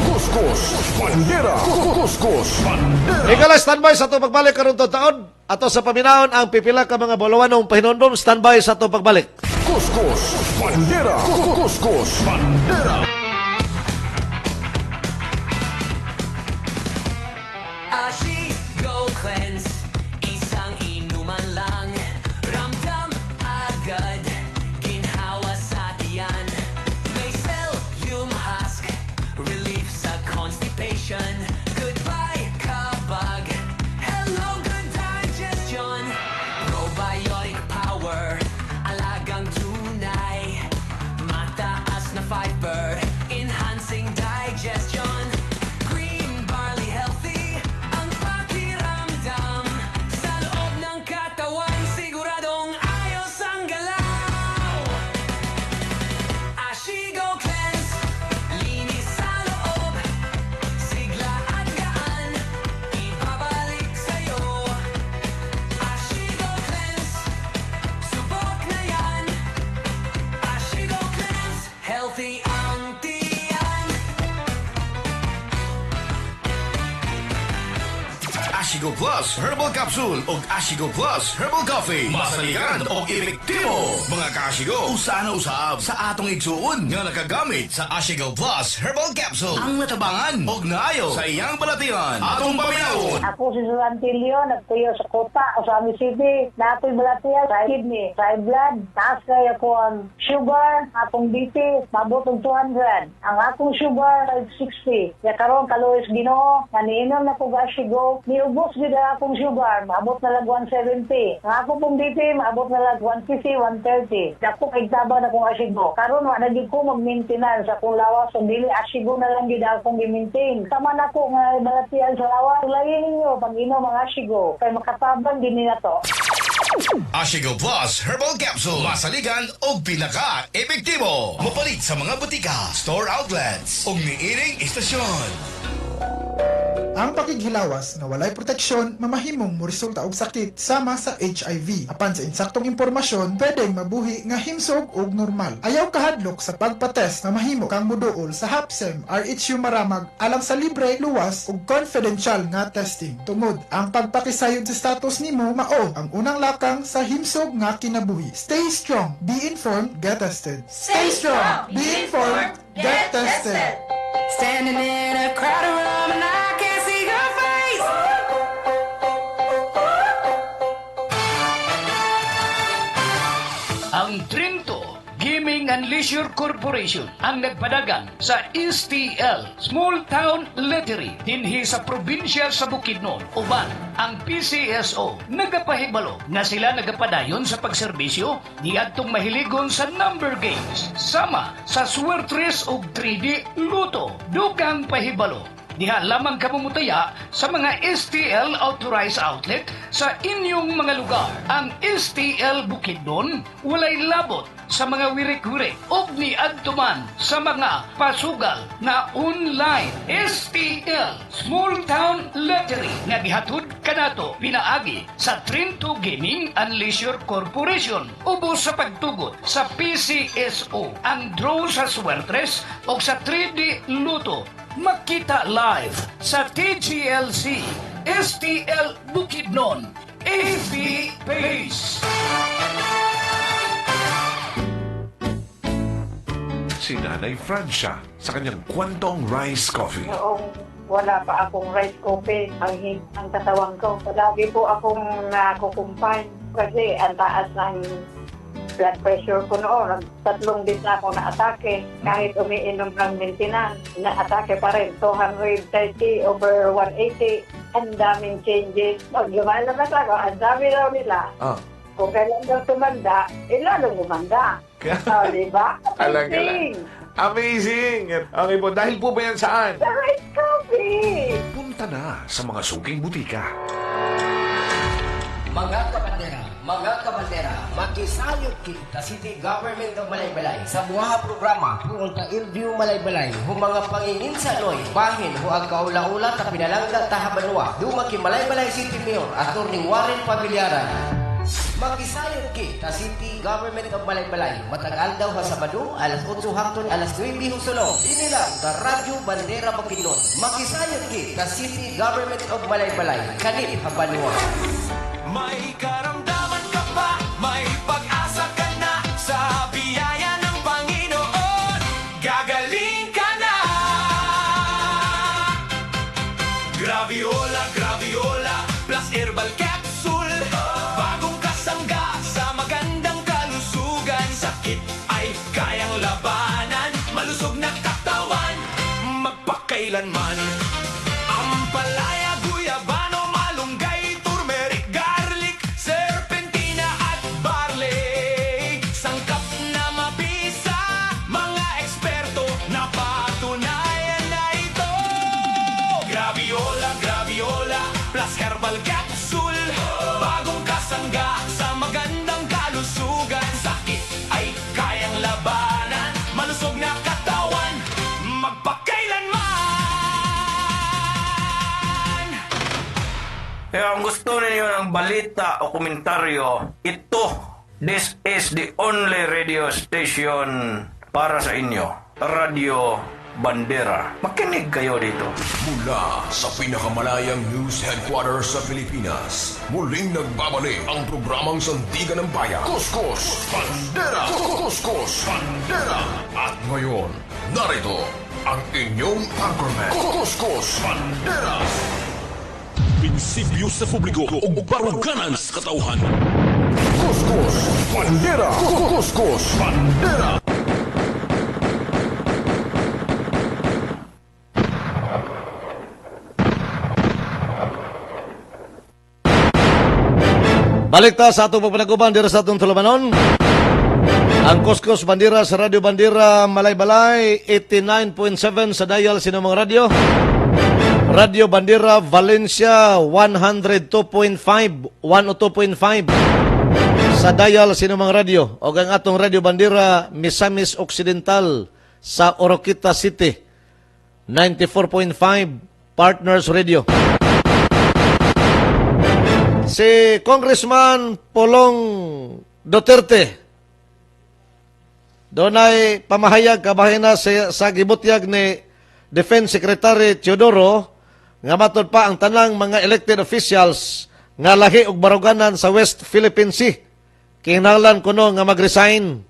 K: Kuskus Bandera. Kuskus Bandera.
F: Ikaw standby sa ito pagbalik karon taon. Ato sa paminahon ang pipila ka mga bolawanong pahinondom, standby sa ito pagbalik.
K: Kuskus Bandera. Kuskus Bandera.
L: Ashigo Cleanse, isang inuman lang, ramdam agad, ginhawa sa tiyan. May Celium husk, relief sa constipation. Goodbye kabag, hello good digestion. Probiotic power, alagang tunay, mataas na fiber, enhancing digestion. Green barley healthy, ang pakiramdam sa loob ng katawan, siguradong ayos ang galaw. Ashigo Cleanse, linis sa loob, sigla
C: Ashigo Plus Herbal Capsule ug Ashigo Plus Herbal Coffee. Masaligan og epektibo. Mga ka-Ashigo, usa na usab sa atong igsuon nga nakagamit sa Ashigo Plus Herbal Capsule. Ang natabangan og naayo sa iyang balatian. Atong paminawon.
H: Ako si Susantilio, nagtuyo sa Kota, Osami City. Natoy balatian sa kidney, sa blood. Taas kaya ko ang sugar, akong BP, mabot og 200. Ang akong sugar, 560. Ya karon kaluoy Ginoo, nga niinom na ko Ashigo, niubos gid ang akong sugar, maabot na lang 170. Ang ako pong BP, maabot na lang 150, 130. Dako kay tabang na kong Ashigo. Karon wa na gid ko mag-maintenance sa akong lawas, so dili Ashigo na lang gid akong gi-maintain. Sama na ko nga balatian sa lawas, lain ninyo pag inom ang Ashigo, kay makatabang din na to.
C: Ashigo Plus Herbal Capsule. Masaligan og pinaka-epektibo. Mapalit sa mga butika, store outlets ug niiring istasyon.
V: Ang pakighilawas na walay proteksyon mamahimong moresulta og sakit sama sa HIV. Apan sa insaktong impormasyon, pwedeng mabuhi nga himsog og normal. Ayaw kahadlok sa pagpatest na mahimo kang muduol sa HAPSEM RHU Maramag alang sa libre, luwas ug confidential nga testing. Tungod ang pagpakisayod sa status nimo mao ang unang lakang sa himsog nga kinabuhi. Stay strong, be informed, get tested. Stay strong, be informed, get tested.
L: Standing in a crowded room and I can't see your face.
W: Ang Trinto Gaming and Leisure Corporation ang nagpadagan sa STL Small Town Lottery dinhi sa probinsya sa Bukidnon. Uban ang PCSO nagapahibalo na sila nagapadayon sa pagserbisyo niadtong mahiligon sa number games sama sa Swertres ug 3D Luto. Dugang pahibalo diha lamang kamumutaya sa mga STL authorized outlet sa inyong mga lugar. Ang STL Bukidnon walay labot sa mga wirik-wirik ug niadtuman sa mga pasugal na online. STL Small Town Lottery nga gihatod kanato pinaagi sa Trinto Gaming and Leisure Corporation ubos sa pagtugot sa PCSO. Ang draw sa Swertres o sa 3D Luto makita live sa TGLC STL Bukidnon AV Base.
X: Si Nanay Francia sa kanyang kwantong rice coffee.
Y: Noong wala pa akong rice coffee, ang katawan ko. Lagi po akong nakukumpay kasi ang taas ng blood pressure ko noon. 3 days na ako na-atake. Kahit umiinom ng maintenance, na-atake pa rin. 230/180. Ang daming changes. Pag lumalabas ako, ang dami daw nila. Kung kailan daw tumanda, lalong gumanda. Diba?
X: Amazing! Amazing! Okay po, dahil po ba yan saan?
Y: Sa rice coffee!
X: Punta na sa mga suking butika.
Z: Mga kabandera, makisayot kita City Government of Malaybalay sa buha programa punta Ilview Malaybalay hu mga pangingin sa loy bahin hu ang kaula-ula ta pinalangga tahabanwa dumaki Malaybalay City Mayor Attorney Warren Pamilyara. Makisayot kita City Government of Malaybalay matagal daw sa Sabado alas 8 hangtod alas 9 husulong ini lang sa Radyo Bandera Bukidnon. Makisayot kita City Government of Malaybalay kanip habanwa.
L: May karamdaman ka ba? May pag-asa ka na sa biyaya ng Panginoon. Gagaling ka na. Graviola plus herbal capsule. Bagong kasangga sa magandang kalusugan. Sakit ay kayang labanan. Malusog na katawan, magpakailanman. Ampalaya, guyabano, malunggay, turmeric, garlic, serpentina at barley. Sangkap na mabisa, mga eksperto na patunayan na ito. Graviola plus herbal capsule. Bagong kasangga sa magandang kalusugan. Sakit ay kayang labanan. Malusog na katawan, magpakailanman.
D: Kung gusto ninyo ng balita o komentaryo, this is the only radio station para sa inyo. Radio Bandera. Makinig kayo dito.
K: Mula sa pinakamalayang news headquarters sa Pilipinas, muling nagbabalik ang programang Sandigan ng Bayan, Kuskus Bandera! Kuskus Bandera! At ngayon, narito ang inyong anchorman, Kuskus Bandera!
A: Prinsipyo sa publiko o barangganan sa katauhan.
K: Kuskus Bandera! Kuskus Bandera!
F: Balik ta sa atong pagpanaguban dira sa atong tulumanon. Ang Kuskus Bandera sa Radio Bandera Malaybalay 89.7 sa dial sinumang radio. Radio Bandera Valencia 102.5 102.5 sa dial sinumang radio. O ang atong Radio Bandera Misamis Occidental sa Oroquita City 94.5 Partners Radio. Si Congressman Polong Duterte doon ay pamahayag kabahin na sa gibutyag ni Defense Secretary Teodoro nga matod pa ang tanang mga elected officials nga lahi og baruganan sa West Philippine Sea. Kinahanglan kuno nga mag-resign.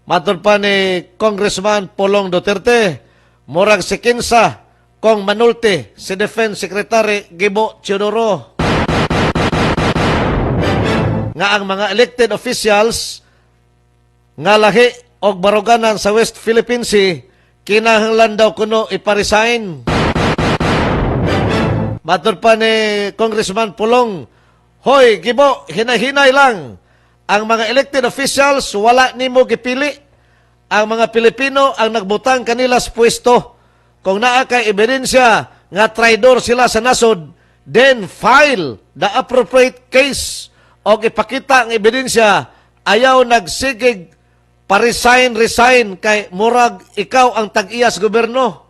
F: Matod pa ni Congressman Polong Duterte, murag si kinsa kung manulti si Defense Secretary Gibo Teodoro nga ang mga elected officials nga lahi og baruganan sa West Philippine Sea kinahanglan daw kuno iparesign. Matud pa ni Congressman Pulong, hoy Gibo, hinahinay lang. Ang mga elected officials wala nimo gipili. Ang mga Pilipino ang nagbutang kanila sa pwesto. Kung naa kay ebidensya nga traidor sila sa nasod, then file the appropriate case o ipakita ang ebidensya, ayaw nagsigig resign kay murag ikaw ang tag-iyas gobyerno.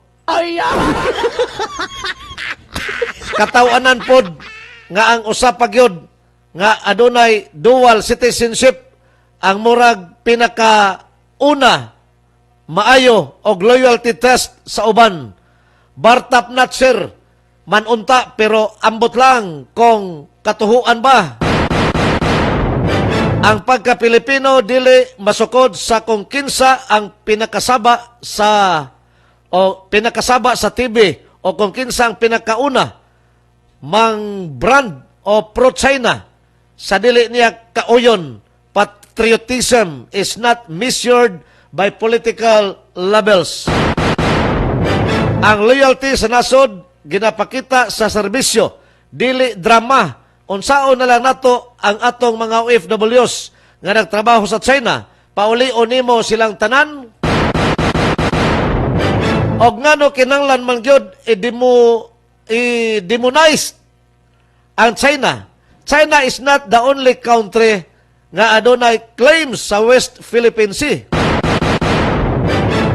F: Katawanan pod nga ang usa pa gyud nga adunay dual citizenship ang murag pinaka-una maayo og loyalty test sa uban. Bartap not sir, manunta pero ambot lang kung katuhuan ba. Ang pagka-Pilipino dili masukod sa kung kinsa ang pinakasaba sa TV o kung kinsa ang pinakauna mang brand o pro-China sa dili niya kauyon. Patriotism is not measured by political labels. Ang loyalty sa nasod ginapakita sa serbisyo, dili drama. Unsaon na lang nato ang atong mga OFWs nga nagtrabaho sa China, paulion nimo silang tanan. Og ngano kinanglan man gyud i-demonize ang China. China is not the only country nga adunay claims sa West Philippine Sea.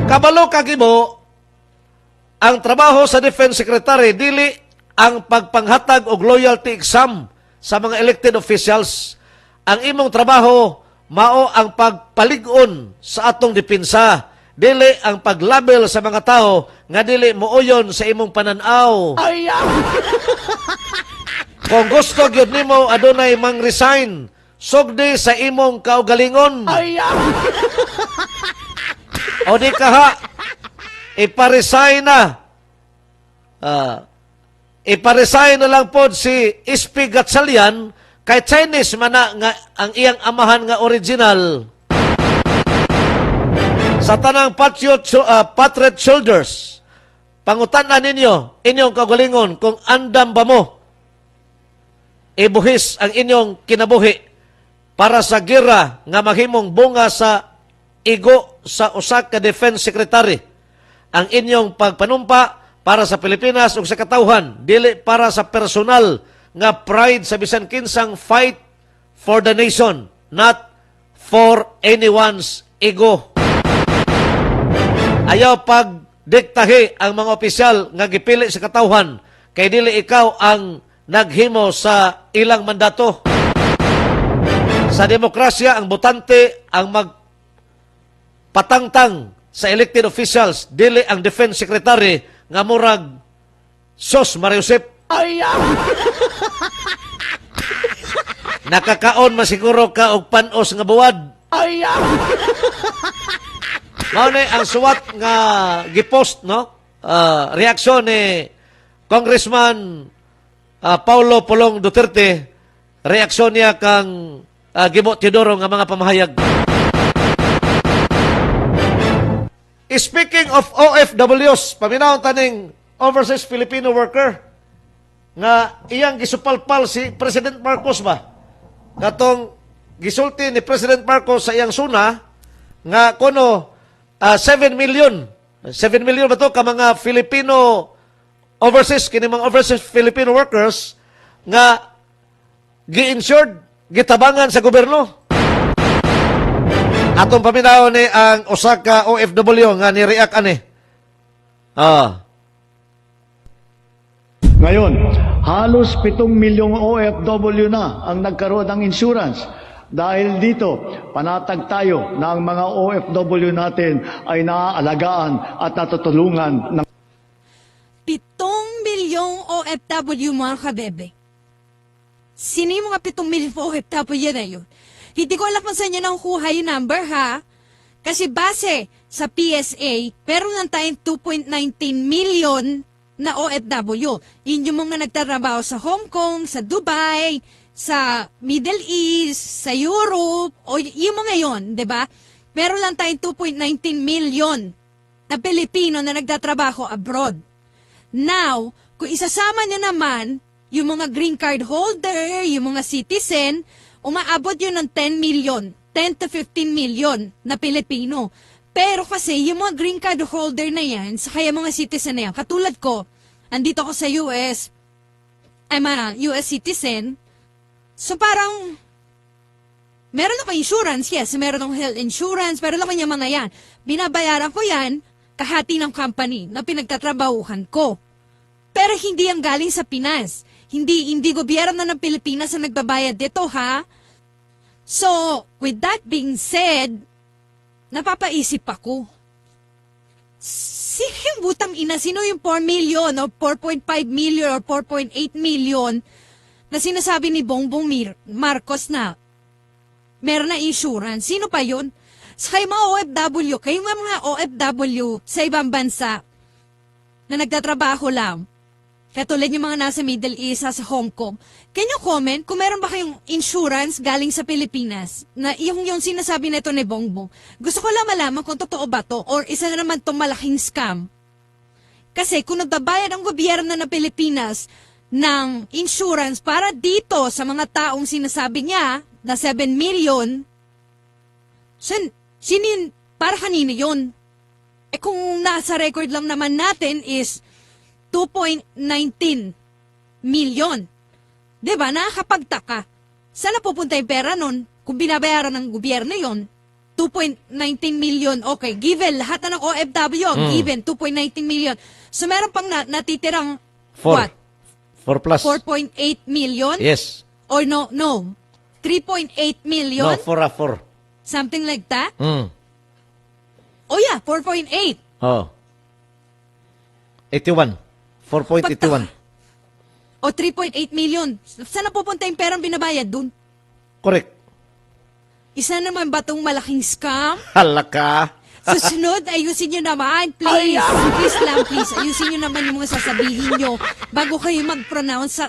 F: Kabalo kagibo, ang trabaho sa Defense Secretary dili ang pagpanghatag og loyalty exam sa mga elected officials. Ang imong trabaho mao ang pagpalig-on sa atong depensa, dili ang paglabel sa mga tao nga dili mooyon sa imong pananaw. Kung gusto gyud nimo adunay mang-resign, sugdi sa imong kaugalingon. O di kaha iparesign na. Iparesign na lang po si SP Gatchalian kay Chinese man nga ang iyang amahan nga original. Sa tanang Patriot Shoulders, pangutanan ninyo inyong kagalingon kung andam ba mo ibuhis ang inyong kinabuhi para sa gira nga mahimong bunga sa igo sa usa ka Defense Secretary. Ang inyong pagpanumpa para sa Pilipinas ug sa katawhan, dili para sa personal nga pride sa bisan kinsang fight for the nation, not for anyone's ego. Ayaw pagdiktahi ang mga opisyal nga gipili sa katawhan kay dili ikaw ang naghimo sa ilang mandato. Sa demokrasya, ang botante ang magpatangtang sa elected officials, dili ang defense secretary nga murag Sos Mariusep. Nakakaon masiguro ka og panos nga buwad. Mao ni ang suwat nga gipost, no? Reaksyon ni Congressman Paulo Pulong Duterte, reaksyon niya kang Gibo Teodoro nga mga pamahayag. Speaking of OFWs, paminawon taning overseas Filipino worker nga iyang gisupalpal si President Marcos ba? Katong gisulti ni President Marcos sa iyang suna nga kuno 7 million. 7 million ba to ka mga Filipino overseas, kini mga overseas Filipino workers nga gi-insured, gitabangan sa gobyerno. Atong paminaw ni ang Osaka OFW nga ni-react ani.
B: Ngayon, halos 7 milyong OFW na ang nagkaroon ng insurance. Dahil dito, panatag tayo na ang mga OFW natin ay naaalagaan at natutulungan ng
E: 7 milyong OFW mga kabebe. Sino yung mga 7 milyong OFW na yun? Hindi ko alam kung saan nyo nakukuha yung number ha. Kasi base sa PSA, meron lang tayong 2.19 million na OFW. Yun yung mga nagtatrabaho sa Hong Kong, sa Dubai, sa Middle East, sa Europe, o yung mga yon, di ba? Meron lang tayong 2.19 million na Pilipino na nagtatrabaho abroad. Now, kung isasama nyo naman yung mga green card holder, yung mga citizen, umaabot yun ng 10 million, 10 to 15 million na Pilipino. Pero kasi yung mga green card holder na yan, saka yung mga citizen na yan, katulad ko, andito ako sa US, I'm a US citizen, so parang, meron ako insurance, yes, meron akong health insurance, meron ako yung mga yan. Binabayaran ko yan, kahati ng company na pinagtatrabahuhan ko. Pero hindi ang galing sa Pinas. Hindi gobyerno ng Pilipinas ang nagbabayad dito, ha? So, with that being said, napapaisip ako. Sino yung butang ina? Sino yung 4 million o 4.5 million or 4.8 million na sinasabi ni Bongbong Marcos na meron na insurance? Sino pa yun? Sa kayo mga OFW, kayo mga OFW sa ibang bansa na nagtatrabaho lang, katulad yung mga nasa Middle East, sa Hong Kong, can you comment kung meron ba kayong insurance galing sa Pilipinas na yung sinasabi nito ni Bongbong? Gusto ko lang malaman kung totoo ba to or isa na naman itong malaking scam. Kasi kung nagbabayad ang gobyerno ng Pilipinas ng insurance para dito sa mga taong sinasabi niya na 7 million, para kanino yun? Eh kung nasa record lang naman natin is 2.19 million. Diba? Nakakapagtaka. Saan na pupunta yung pera nun? Kung binabayaran ng gobyerno yon, 2.19 million. Okay, given. Lahat na ng OFW, given 2.19 million. So meron pang natitirang
F: 4 plus.
E: 4.8 million?
F: Yes.
E: Or no. 3.8 million?
F: No, 4.
E: Something like that? Oh yeah, 4.8.
F: Oh. 81. 4.81.
E: O 3.8 million. Saan na pupunta yung perang binabayad dun?
F: Correct.
E: Isa naman ba itong malaking scam?
F: Halaka.
E: Susunod, ayusin nyo naman, please. Please lang, please. Ayusin nyo naman yung mga sasabihin nyo bago kayo mag-pronounce,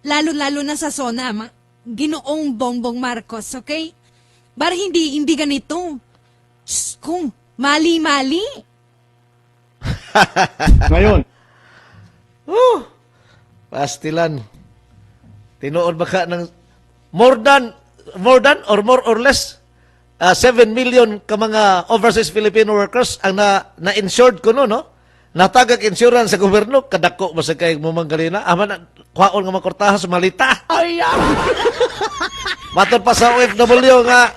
E: lalo-lalo na sa SONA, Ginoong Bongbong Marcos, okay? Para hindi ganito. Kung mali-mali.
B: Ngayon,
F: pastilan. Tinuod ba ka ng more than or more or less 7 million ka mga overseas Filipino workers ang na-insured ko no? Natagag insurance sa gobyerno, kadako ba sa kay mumanggalina? Aman, kwaon nga makortahas, malita. Matod pa sa OFW nga,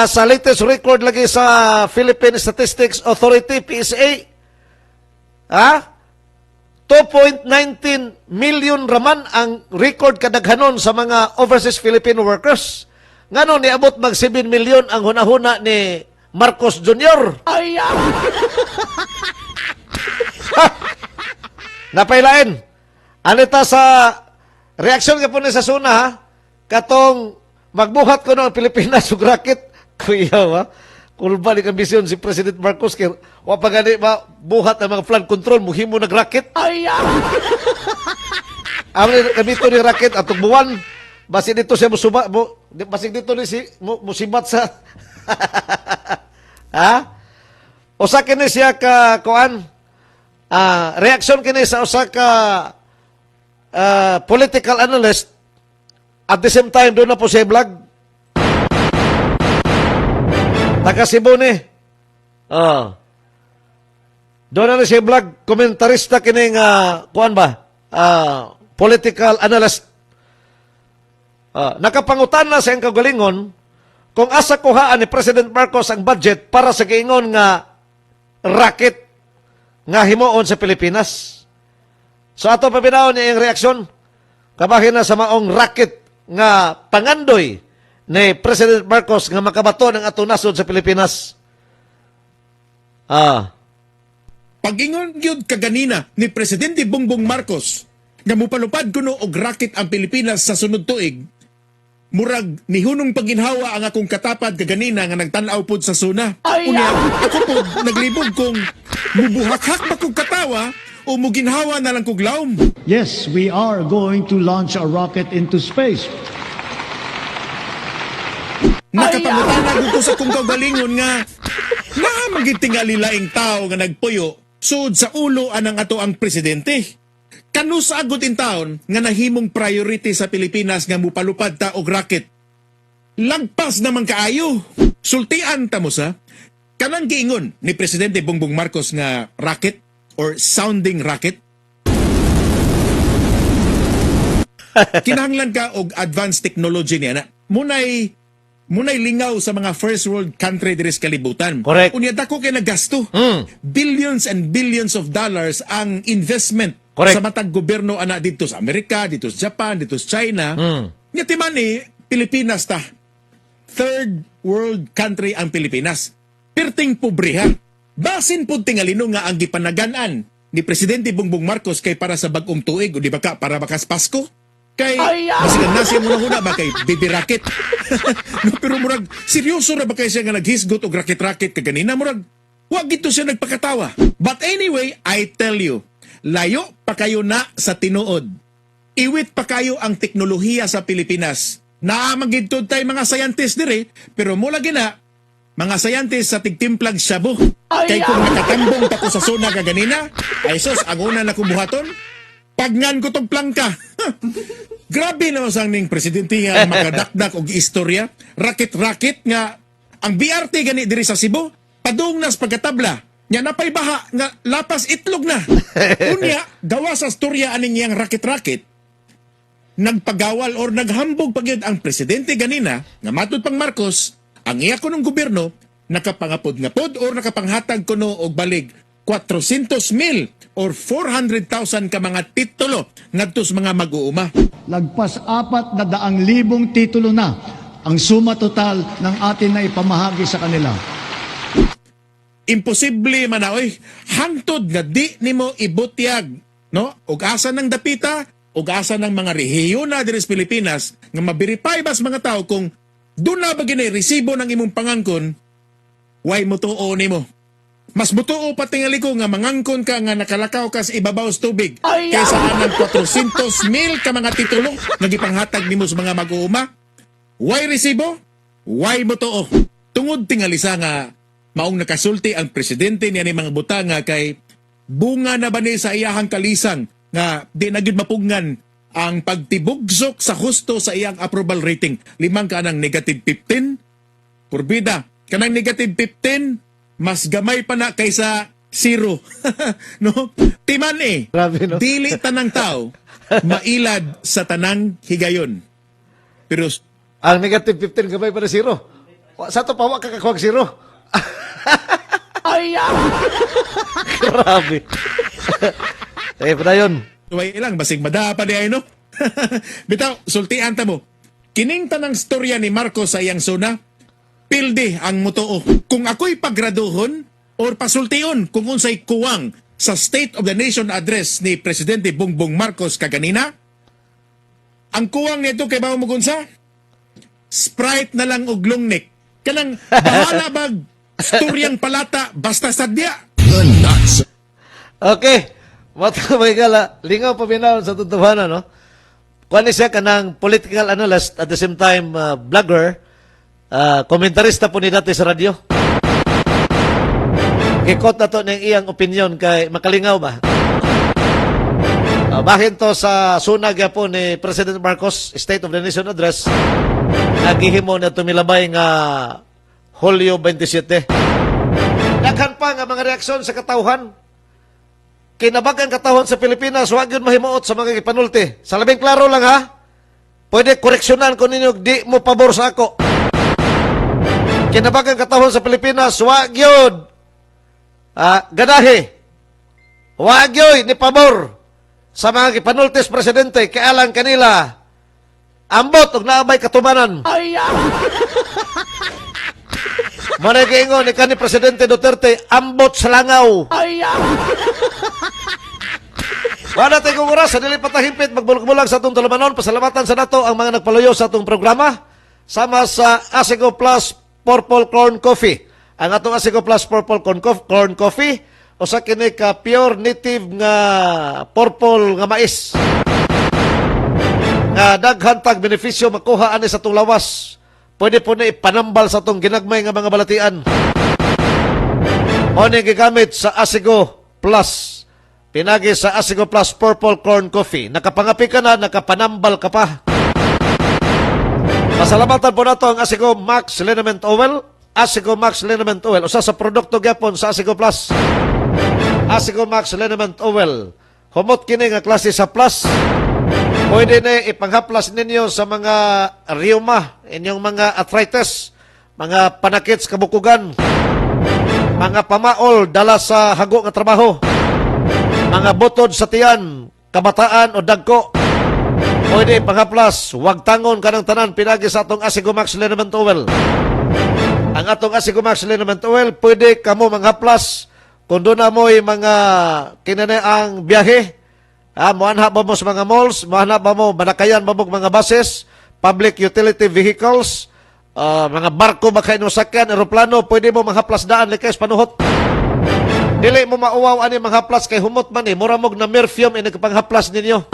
F: sa latest record lagi sa Philippine Statistics Authority, PSA, 2.19 million raman ang record kadaghanon sa mga overseas Filipino workers. Ngano niabot mag 7 million ang hunahuna ni Marcos Jr. Napailain. Anita sa reaksyon ka po ni sa suna, ha? Katong magbuhat ko ng Pilipinas ug racket. Kuya, ha? Kulba ni kambisyon si President Marcos kaya wa pa gani buhat ang mga flood control muhimo nag-racket. Amli kamito ni racket atong buwan. Basi dito siya basig dito ni si musibat sa ha? Usa kini siya ka kuan reaksyon kini sa usa ka political analyst at the same time doon na po siya vlog. Taga Cebu ni. Doon na siya vlog komentarista kini nga kuan ba? Political analyst. Nakapangutan na sa iyang kagalingon kung asa kuhaan ni President Marcos ang budget para sa giingon nga racket nga himuon sa Pilipinas. So ato pabinaw niya yung reaksyon kabahin na sa maong racket nga pangandoy ni President Marcos nga makabato ng atong nasod sa Pilipinas.
G: Pag-ingon gyud kaganina ni Presidente Bongbong Marcos nga mupalupad kuno og racket ang Pilipinas sa sunod tuig, murag nihunong paginhawa ang akong katapad kaganina nga nagtan-aw pod sa suna. Unya, ako po naglibog kung mubuhak-hak ba kong katawa o muginhawa na lang kog laom.
B: Yes, we are going to launch a rocket into space.
G: Nakapangutanag ko sa kong kagalingon nga maging laing tao nga nagpuyo sud sa ulo anang ato ang presidente. Kano sa agud in taon nga nahimong priority sa Pilipinas nga mupalupad ta og racket. Lagpas naman kaayo. Sultian ta mo sa kanang giingon ni Presidente Bongbong Marcos nga racket or sounding racket. Kinahanglan ka og advanced technology niya na. Munay lingaw sa mga first world country diri sa kalibutan.
F: Correct.
G: Unya dako kay nagasto. Billions and billions of dollars ang investment.
F: Correct.
G: Sa matag gobyerno ana dito sa Amerika, dito sa Japan, dito sa China. Nya timan Pilipinas ta. Third world country ang Pilipinas. Perting pobriha. Basin pud tingalino nga ang gipanagan-an ni Presidente Bongbong Marcos kay para sa bag-ong tuig o di ba ka para bakas Pasko? Kay basigan na siya muna ba kay baby racket. No, pero murag seryoso ra ba kay siya nga naghisgot og racket-racket kaganina murag wa gito siya nagpakatawa. But anyway, I tell you, layo pa kayo na sa tinuod. Iwit pa kayo ang teknolohiya sa Pilipinas. Naamagidtod tay mga scientist dire, pero mula gina mga scientist sa tigtimplag shabu. Kay kung nakatambong pa ko sa suna kaganina, ay sus, ang una na kumuhaton, pagngan ko tong plangka. Grabe naman sang ning presidente nga makadakdak og istorya, racket-racket nga ang BRT gani diri sa Cebu, padung nas pagkatabla. Nya napay baha nga lapas itlog na. Unya, gawa sa storya aning yang racket-racket, nagpagawal or naghambog pagyud ang presidente ganina nga matud pang Marcos, ang iya kunong gobyerno nakapangapod-ngapod or nakapanghatag kuno og balig 400,000 or 400,000 ka mga titulo ngadto sa mga mag-uuma.
B: Lagpas 400,000 titulo na ang suma total ng atin na ipamahagi sa kanila.
G: Imposible man na, hangtod nga di nimo ibutyag, no? Og asa ng dapita, og asa ng mga rehiyon na diri sa Pilipinas nga ma-verify bas mga tao kung doon na ba ginay resibo ng imong pangangkon, why mo tuo nimo? Mas butuo pa tingali ko nga mangangkon ka nga nakalakaw ka sa ibabaw sa tubig kaysa anang 400,000 ka mga titulo nagipanghatag nimo sa mga mag-uuma. Why resibo? Why butuo? Tungod tingali sa nga maong nakasulti ang presidente niya ni mga butanga kay bunga na ba ni sa iyahang kalisang nga di na gyud mapugngan ang pagtibugsok sa husto sa iyang approval rating. 5 ka ng negative 15. Purbida, kanang negative 15 mas gamay pa na kaysa 0. No? Timan
F: Grabe, no?
G: Dili tanang tao mailad sa tanang higayon. Pero
F: ang negative 15 gamay pa na 0. Sa to pawa ka kakuwag 0. Grabe. Padayon.
G: Tuway ilang, basig mada pa di ay, no? Bitaw, sultian ta mo. Kining tanang storya ni Marcos sa iyang suna, pildi ang mutuo. Kung ako'y pagraduhon or pasultion kung unsay kuwang sa State of the Nation address ni Presidente Bongbong Marcos kaganina, ang kuwang nito kay Bao Mugunsa, Sprite na lang og longnek. Kanang bahala bag storyang palata basta sadya. The nuts.
F: Okay. Mata may gala, lingaw pa binawon sa tutuhanan, no? Kuan siya kanang political analyst at the same time vlogger, komentarista po ni dati sa radyo. Kikot na to ng iyang opinion kay makalingaw ba? Bahin to sa sunag po ni President Marcos, State of the Nation Address, nagihimo na tumilabay nga Hulyo 27. Daghan pa nga mga reaksyon sa katawhan. Kinabagan katawhan sa Pilipinas, huwag yun mahimuot sa mga ipanulti. Sa labing klaro lang ha, pwede koreksyonan ko ninyo, di mo pabor sa ako. Kinabagan katawhan sa Pilipinas, huwag yun ganahe. Huwag yun ni pabor sa mga ipanultis presidente, kaya lang kanila, ambot og naabay katumanan. Muna kaingon ni kanhi Presidente Duterte, ambot sa langaw. Wala tayo kong oras, sa dili patahimpit, magbulog-bulag sa itong tulumanon, pasalamatan sa nato ang mga nagpaluyo sa itong programa, sama sa Asigo Plus Purple Corn Coffee. Ang atong Asigo Plus Purple Corn Coffee, o sa kini ka pure native nga purple nga mais. Nga daghan tag benepisyo makuha ani sa itong lawas. Pwede po na ipanambal sa itong ginagmay nga mga balatian. O ni gigamit sa Asigo Plus. Pinagi sa Asigo Plus Purple Corn Coffee. Nakapangapi ka na, nakapanambal ka pa. Pasalamatan po nato ang Asigo Max Liniment Oil. Asigo Max Liniment Oil. Usa sa produkto gyapon sa Asigo Plus. Asigo Max Liniment Oil. Humot kini nga klase sa plus. Pwede na ipanghaplas ninyo sa mga rheuma, inyong mga arthritis, mga panakit sa kabukugan, mga pamaol dala sa hago nga trabaho, mga butod sa tiyan, kabataan o dagko. Pwede ipanghaplas, huwag tangon ka ng tanan, pinagi sa atong Asigo Max Liniment Oil. Ang atong Asigo Max Liniment Oil, pwede kamo manghaplas kung doon na mo'y mga kinanaang biyahe. Muhanap ba mo sa mga malls, muhanap ba mo, manakayan ba mo mga buses, public utility vehicles, mga barko ba kayo sakyan, aeroplano, pwede mo manghaplas daan, likay sa panuhot. Dili mo mauwaw ani manghaplas kay humot man muramog na merfium ini kapanghaplas ninyo.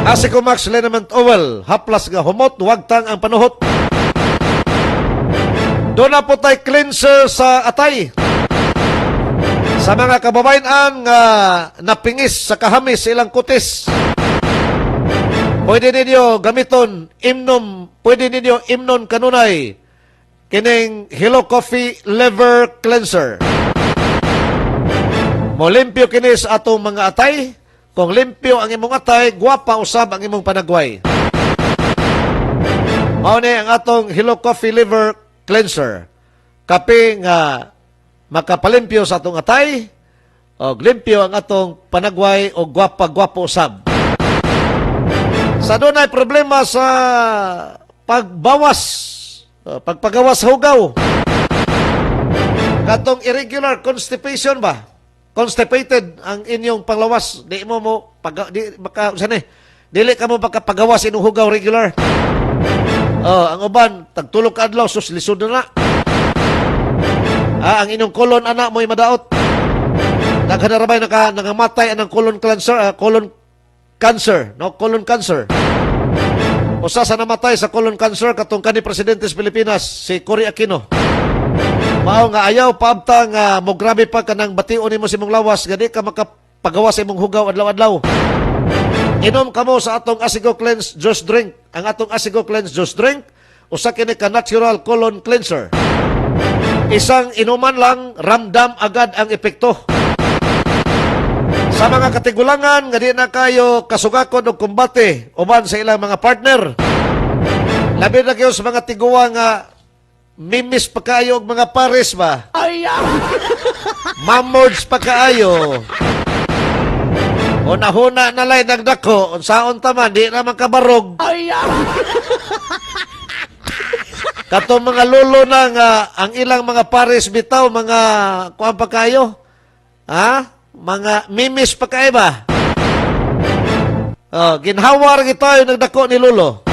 F: Asigo Max Liniment Oil, haplas nga humot, wag tang ang panuhot. Doon na po tayo cleanser sa atay. Sa mga kababayan napingis sa kahamis sa ilang kutis, pwede ninyo gamiton pwede ninyo imnon kanunay kining Hello Coffee Liver Cleanser. Mo limpyo kini sa atong mga atay. Kung limpyo ang imong atay, guwapa usab ang imong panagway. Mao ni ang atong Hello Coffee Liver Cleanser. Kape nga makapalimpyo sa atong atay, o limpyo ang atong panagway o gwapa-gwapo usab. Sa doon ay problema sa pagpagawas sa hugaw. Katong irregular constipation ba? Constipated ang inyong panglawas. Dili ka mo pagkapagawas inyong hugaw regular. Ang uban, tagtulog ka adlaw, sus lisod na. Ang inyong kolon anak mo'y madaot. Naghanarabay nangamatay ang colon cancer, colon cancer. Usa sa namatay sa colon cancer katong kanhi presidente sa Pilipinas, si Cory Aquino. Mao nga ayaw paabta nga mo grabe pa kanang bation nimo sa imong lawas, gadi ka makapagawas sa imong hugaw adlaw-adlaw. Inom kamo sa atong Asigo Cleanse Juice Drink. Ang atong Asigo Cleanse Juice Drink, usa kini ka natural colon cleanser. Isang inuman lang, ramdam agad ang epekto. Sa mga katigulangan, nga di na kayo kasugakon o kumbate, uban sa ilang mga partner. Labi na kayo sa mga tiguwa nga, mimis pa kayo og mga pares ba? Mamords pa kaayo. O nahuna nalay nagdako, unsaon taman, di naman kabarog. Katong mga lolo na nga, ang ilang mga pares bitaw, mga kuwan pa kayo? Ha? Mga mimis pa kayo ba? Ginhawar kita yung nagdako ni lolo.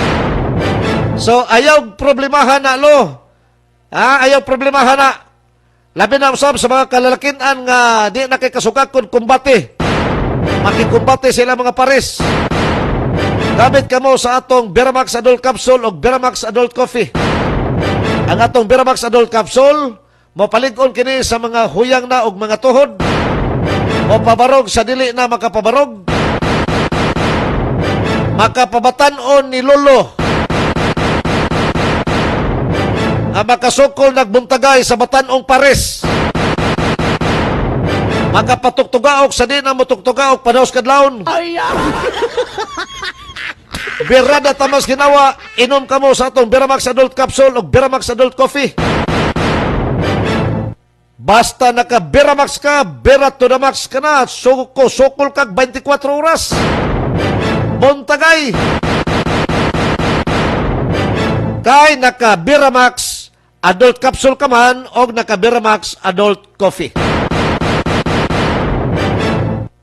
F: So, ayaw problemahan na, lo. Ayaw problemahan na. Labi na usab sa mga kalalakinan nga di na kay kasukak kung kumbate. Makikumbate sila mga pares. Gamit kamo sa atong Veramax Adult Capsule o Veramax Adult Coffee. Ang atong Veramax Adult Capsule, mapalig-on kini sa mga huyang na og mga tuhod, o pabarog sa dili na makapabarog, makapabatan-on ni lolo, ang makasukol nagbuntagay sa batanong pares, makapatuktugaok sa di na mutugtugaok padaos kadlawon. Birada tamas ginawa, inom kamo sa atong Veramax Adult Capsule o Veramax Adult Coffee. Basta naka Veramax ka, Vera to the max ka na, sukol kag 24 oras. Buntagay. Kay naka Veramax Adult Capsule ka man o naka Veramax Adult Coffee.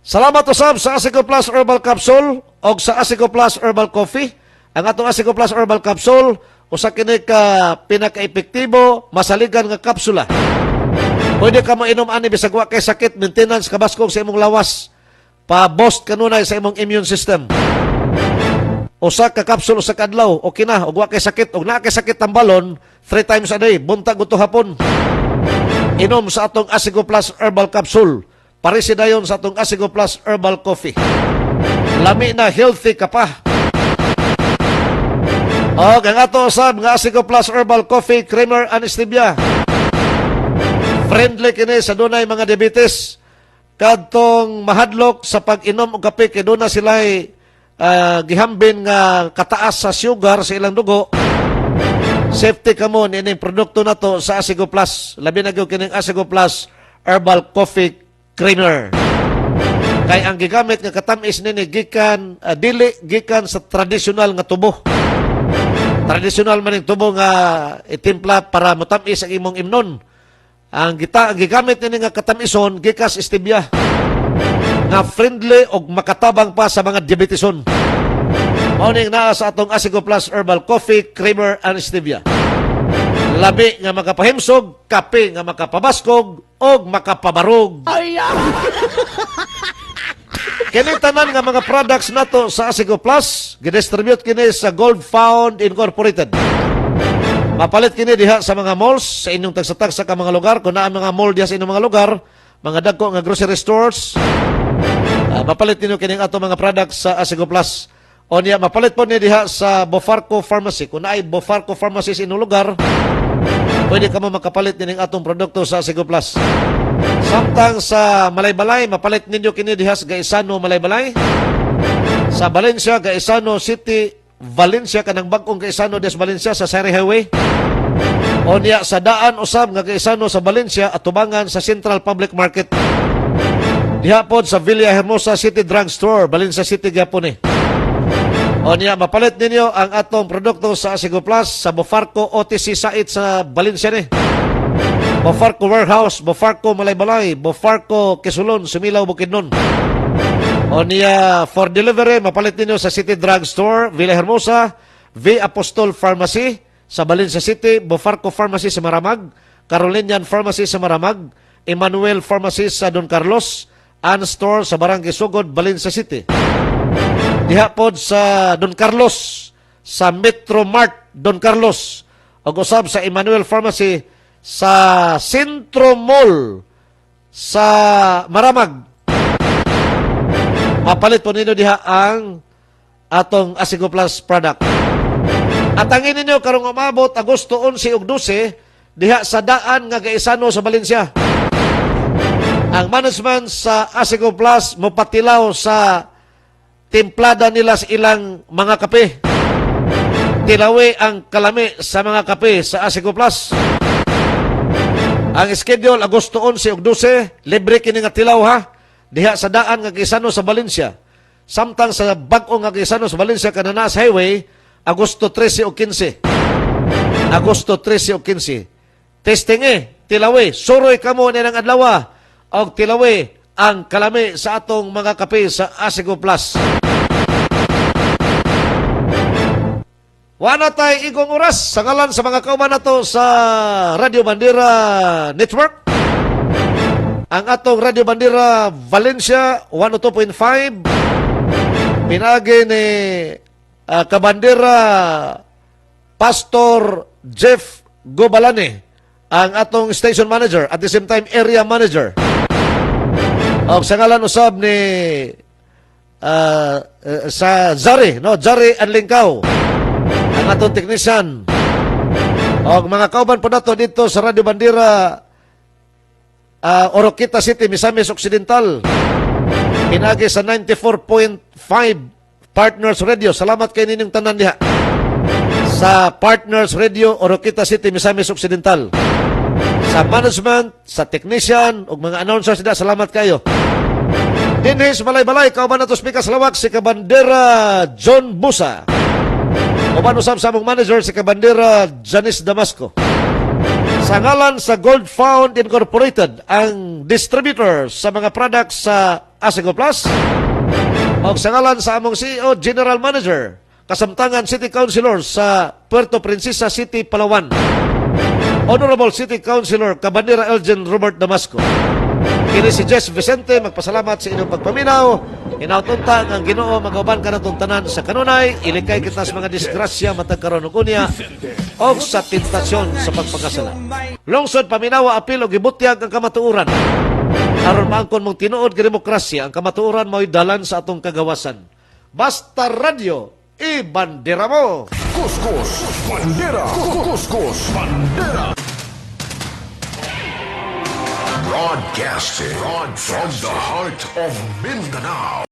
F: Salamat usab sa Asigo Plus Herbal Capsule o sa Asigo Plus Herbal Coffee. Ang atong Asigo Plus Herbal Capsule, usa kini ka pinaka-epektibo, masaligan nga kapsula. Pwede ka mainom ani bisag wa kay sakit, maintenance kabaskog sa imong lawas. Pa-boost kanunay sa imong immune system. Usa ka kapsul usa ka adlaw, okay na, ug wa kay sakit, ug naa kay sakit tambalon, 3 times a day, buntag uto hapon. Inom sa atong Asigo Plus Herbal Capsule. Parisi dayon sa atong Asigo Plus Herbal Coffee. Lami na, healthy ka pa. O, ang ato usab nga Asigo Plus Herbal Coffee Creamer and Stevia. Friendly kini sa dunay mga diabetes. Kadtong mahadlok sa pag-inom og kape kay doon na sila gihambin nga kataas sa sugar sa ilang dugo. Safety kamo nining produkto na to sa Asigo Plus. Labi na gyud kining Asigo Plus Herbal Coffee Creamer. Kay ang gigamit nga katamis nini gikan dili gikan sa tradisyonal nga tubo. Tradisyonal man ning tubo nga itimpla para matamis ang imong imnon. Ang gigamit nini nga katamison gikas stevia. Nga friendly og makatabang pa sa mga diabeteson. Mao ning naa sa atong Asigo Plus Herbal Coffee Creamer and Stevia. Labi nga makapahimsog, kape nga makapabaskog, og makapabarog. Kini tanan nga mga products nato sa Asigo Plus, gidistribute kini sa Gold Found Incorporated. Mapalit kini diha sa mga malls, sa inyong tagsa-tagsa ka mga lugar, kung naa mga mall diha sa inyong mga lugar, mga dagko nga grocery stores, mapalit ninyo kining ato mga products sa Asigo Plus. O niya, mapalit po niya diha sa Bofarco Pharmacy. Kung naay Bofarco Pharmacy sa inyong lugar, pwede ka mo makapalit nining atong produkto sa Asigo Plus. Samtang sa Malaybalay, mapalit ninyo kini diha sa Gaisano, Malaybalay. Sa Valencia, Gaisano City, Valencia, kanang bagong Gaisano des Valencia sa Sari Highway. O niya, sa daan usab nga Gaisano sa Valencia at tubangan sa Central Public Market. Diha pod sa Villahermosa City Drugstore, Valencia City gyapon eh. O niya, mapalit ninyo ang atong produkto sa Asigo Plus sa Bofarco OTC site sa Valencia ni. Bofarco Warehouse, Bofarco Malaybalay, Bofarco Quezon, Sumilaw, Bukidnon. O niya, for delivery, mapalit ninyo sa City Drugstore, Villahermosa, V. Apostol Pharmacy sa Valencia City, Bofarco Pharmacy sa Maramag, Carolinian Pharmacy sa Maramag, Emmanuel Pharmacy sa Don Carlos, Ann Store sa Barangay Sugod, Valencia City. Diha pod sa Don Carlos, sa Metro Mart Don Carlos, o usab sa Emmanuel Pharmacy sa Centro Mall sa Maramag. Mapalit po ninyo diha ang atong Asigo Plus product. At ang ninyo karong umabot Agosto 11 ug 12 diha sa daan nga Gaisano sa Valencia. Ang management sa Asigo Plus mopatilaw sa timplada nila sa ilang mga kape. Tilawi ang kalami sa mga kape sa Asigo Plus. Ang schedule Agosto 11 ug 12, libre kini nga tilaw ha. Diha sa daan nga Gaisano sa Valencia. Samtang sa bag-o nga Gaisano sa Valencia kanana sa highway Agosto 13 ug 15. Agosto 13 o 15. Testing tilawi, suroy kamo ni ng adlaw, og tilawi ang kalami sa atong mga kape sa Asigo Plus. Wala tayo igong oras sa ngalan sa mga kauban nato sa Radio Bandera Network. Ang atong Radio Bandera Valencia 102.5. Pinagi ni Kabandera Pastor Jeff Gobalane, ang atong station manager at the same time area manager. O sa ngalan usab ni sa Zari, no? Zari Anlingkaw, ang atong technician. O mga kauban po nato dito sa Radio Bandera Oroquita City, Misamis Occidental. Pinagi sa 94.5 Partners Radio. Salamat kay ninyong tanan diha sa Partners Radio Oroquita City, Misamis Occidental. Sa management, sa technician, ug mga announcers diha, salamat kayo. Dinhis balay-balay, kauban nato speaker sa lawak si Kabandera John Busa. Uban usab sa among manager si Kabandera Janice Damasco. Sa ngalan sa Gold Found Incorporated, ang distributor sa mga products sa Asigo Plus, o sa ngalan sa among CEO, General Manager, Kasamtangan City Councilor sa Puerto Princesa City, Palawan, Honorable City Councilor Kabandera Elgin Robert Damasco. Kini si Jess Vicente, magpasalamat sa inyong pagpaminaw. Inautuntang ang Ginoo magauban ka natong tanan sa kanunay, ilikay kita sa mga disgrasya matag karon ug unya o sa tentasyon sa pagpakasala. Lungsod paminawa apil og gibutyag ang kamatuoran. Aron maangkon mong tinuod nga demokrasya, ang kamatuoran mao'y dalan sa atong kagawasan. Basta Radio, ibandera mo.
K: Kuskus Bandera. Kuskus Bandera. Broadcasting from the heart of Mindanao.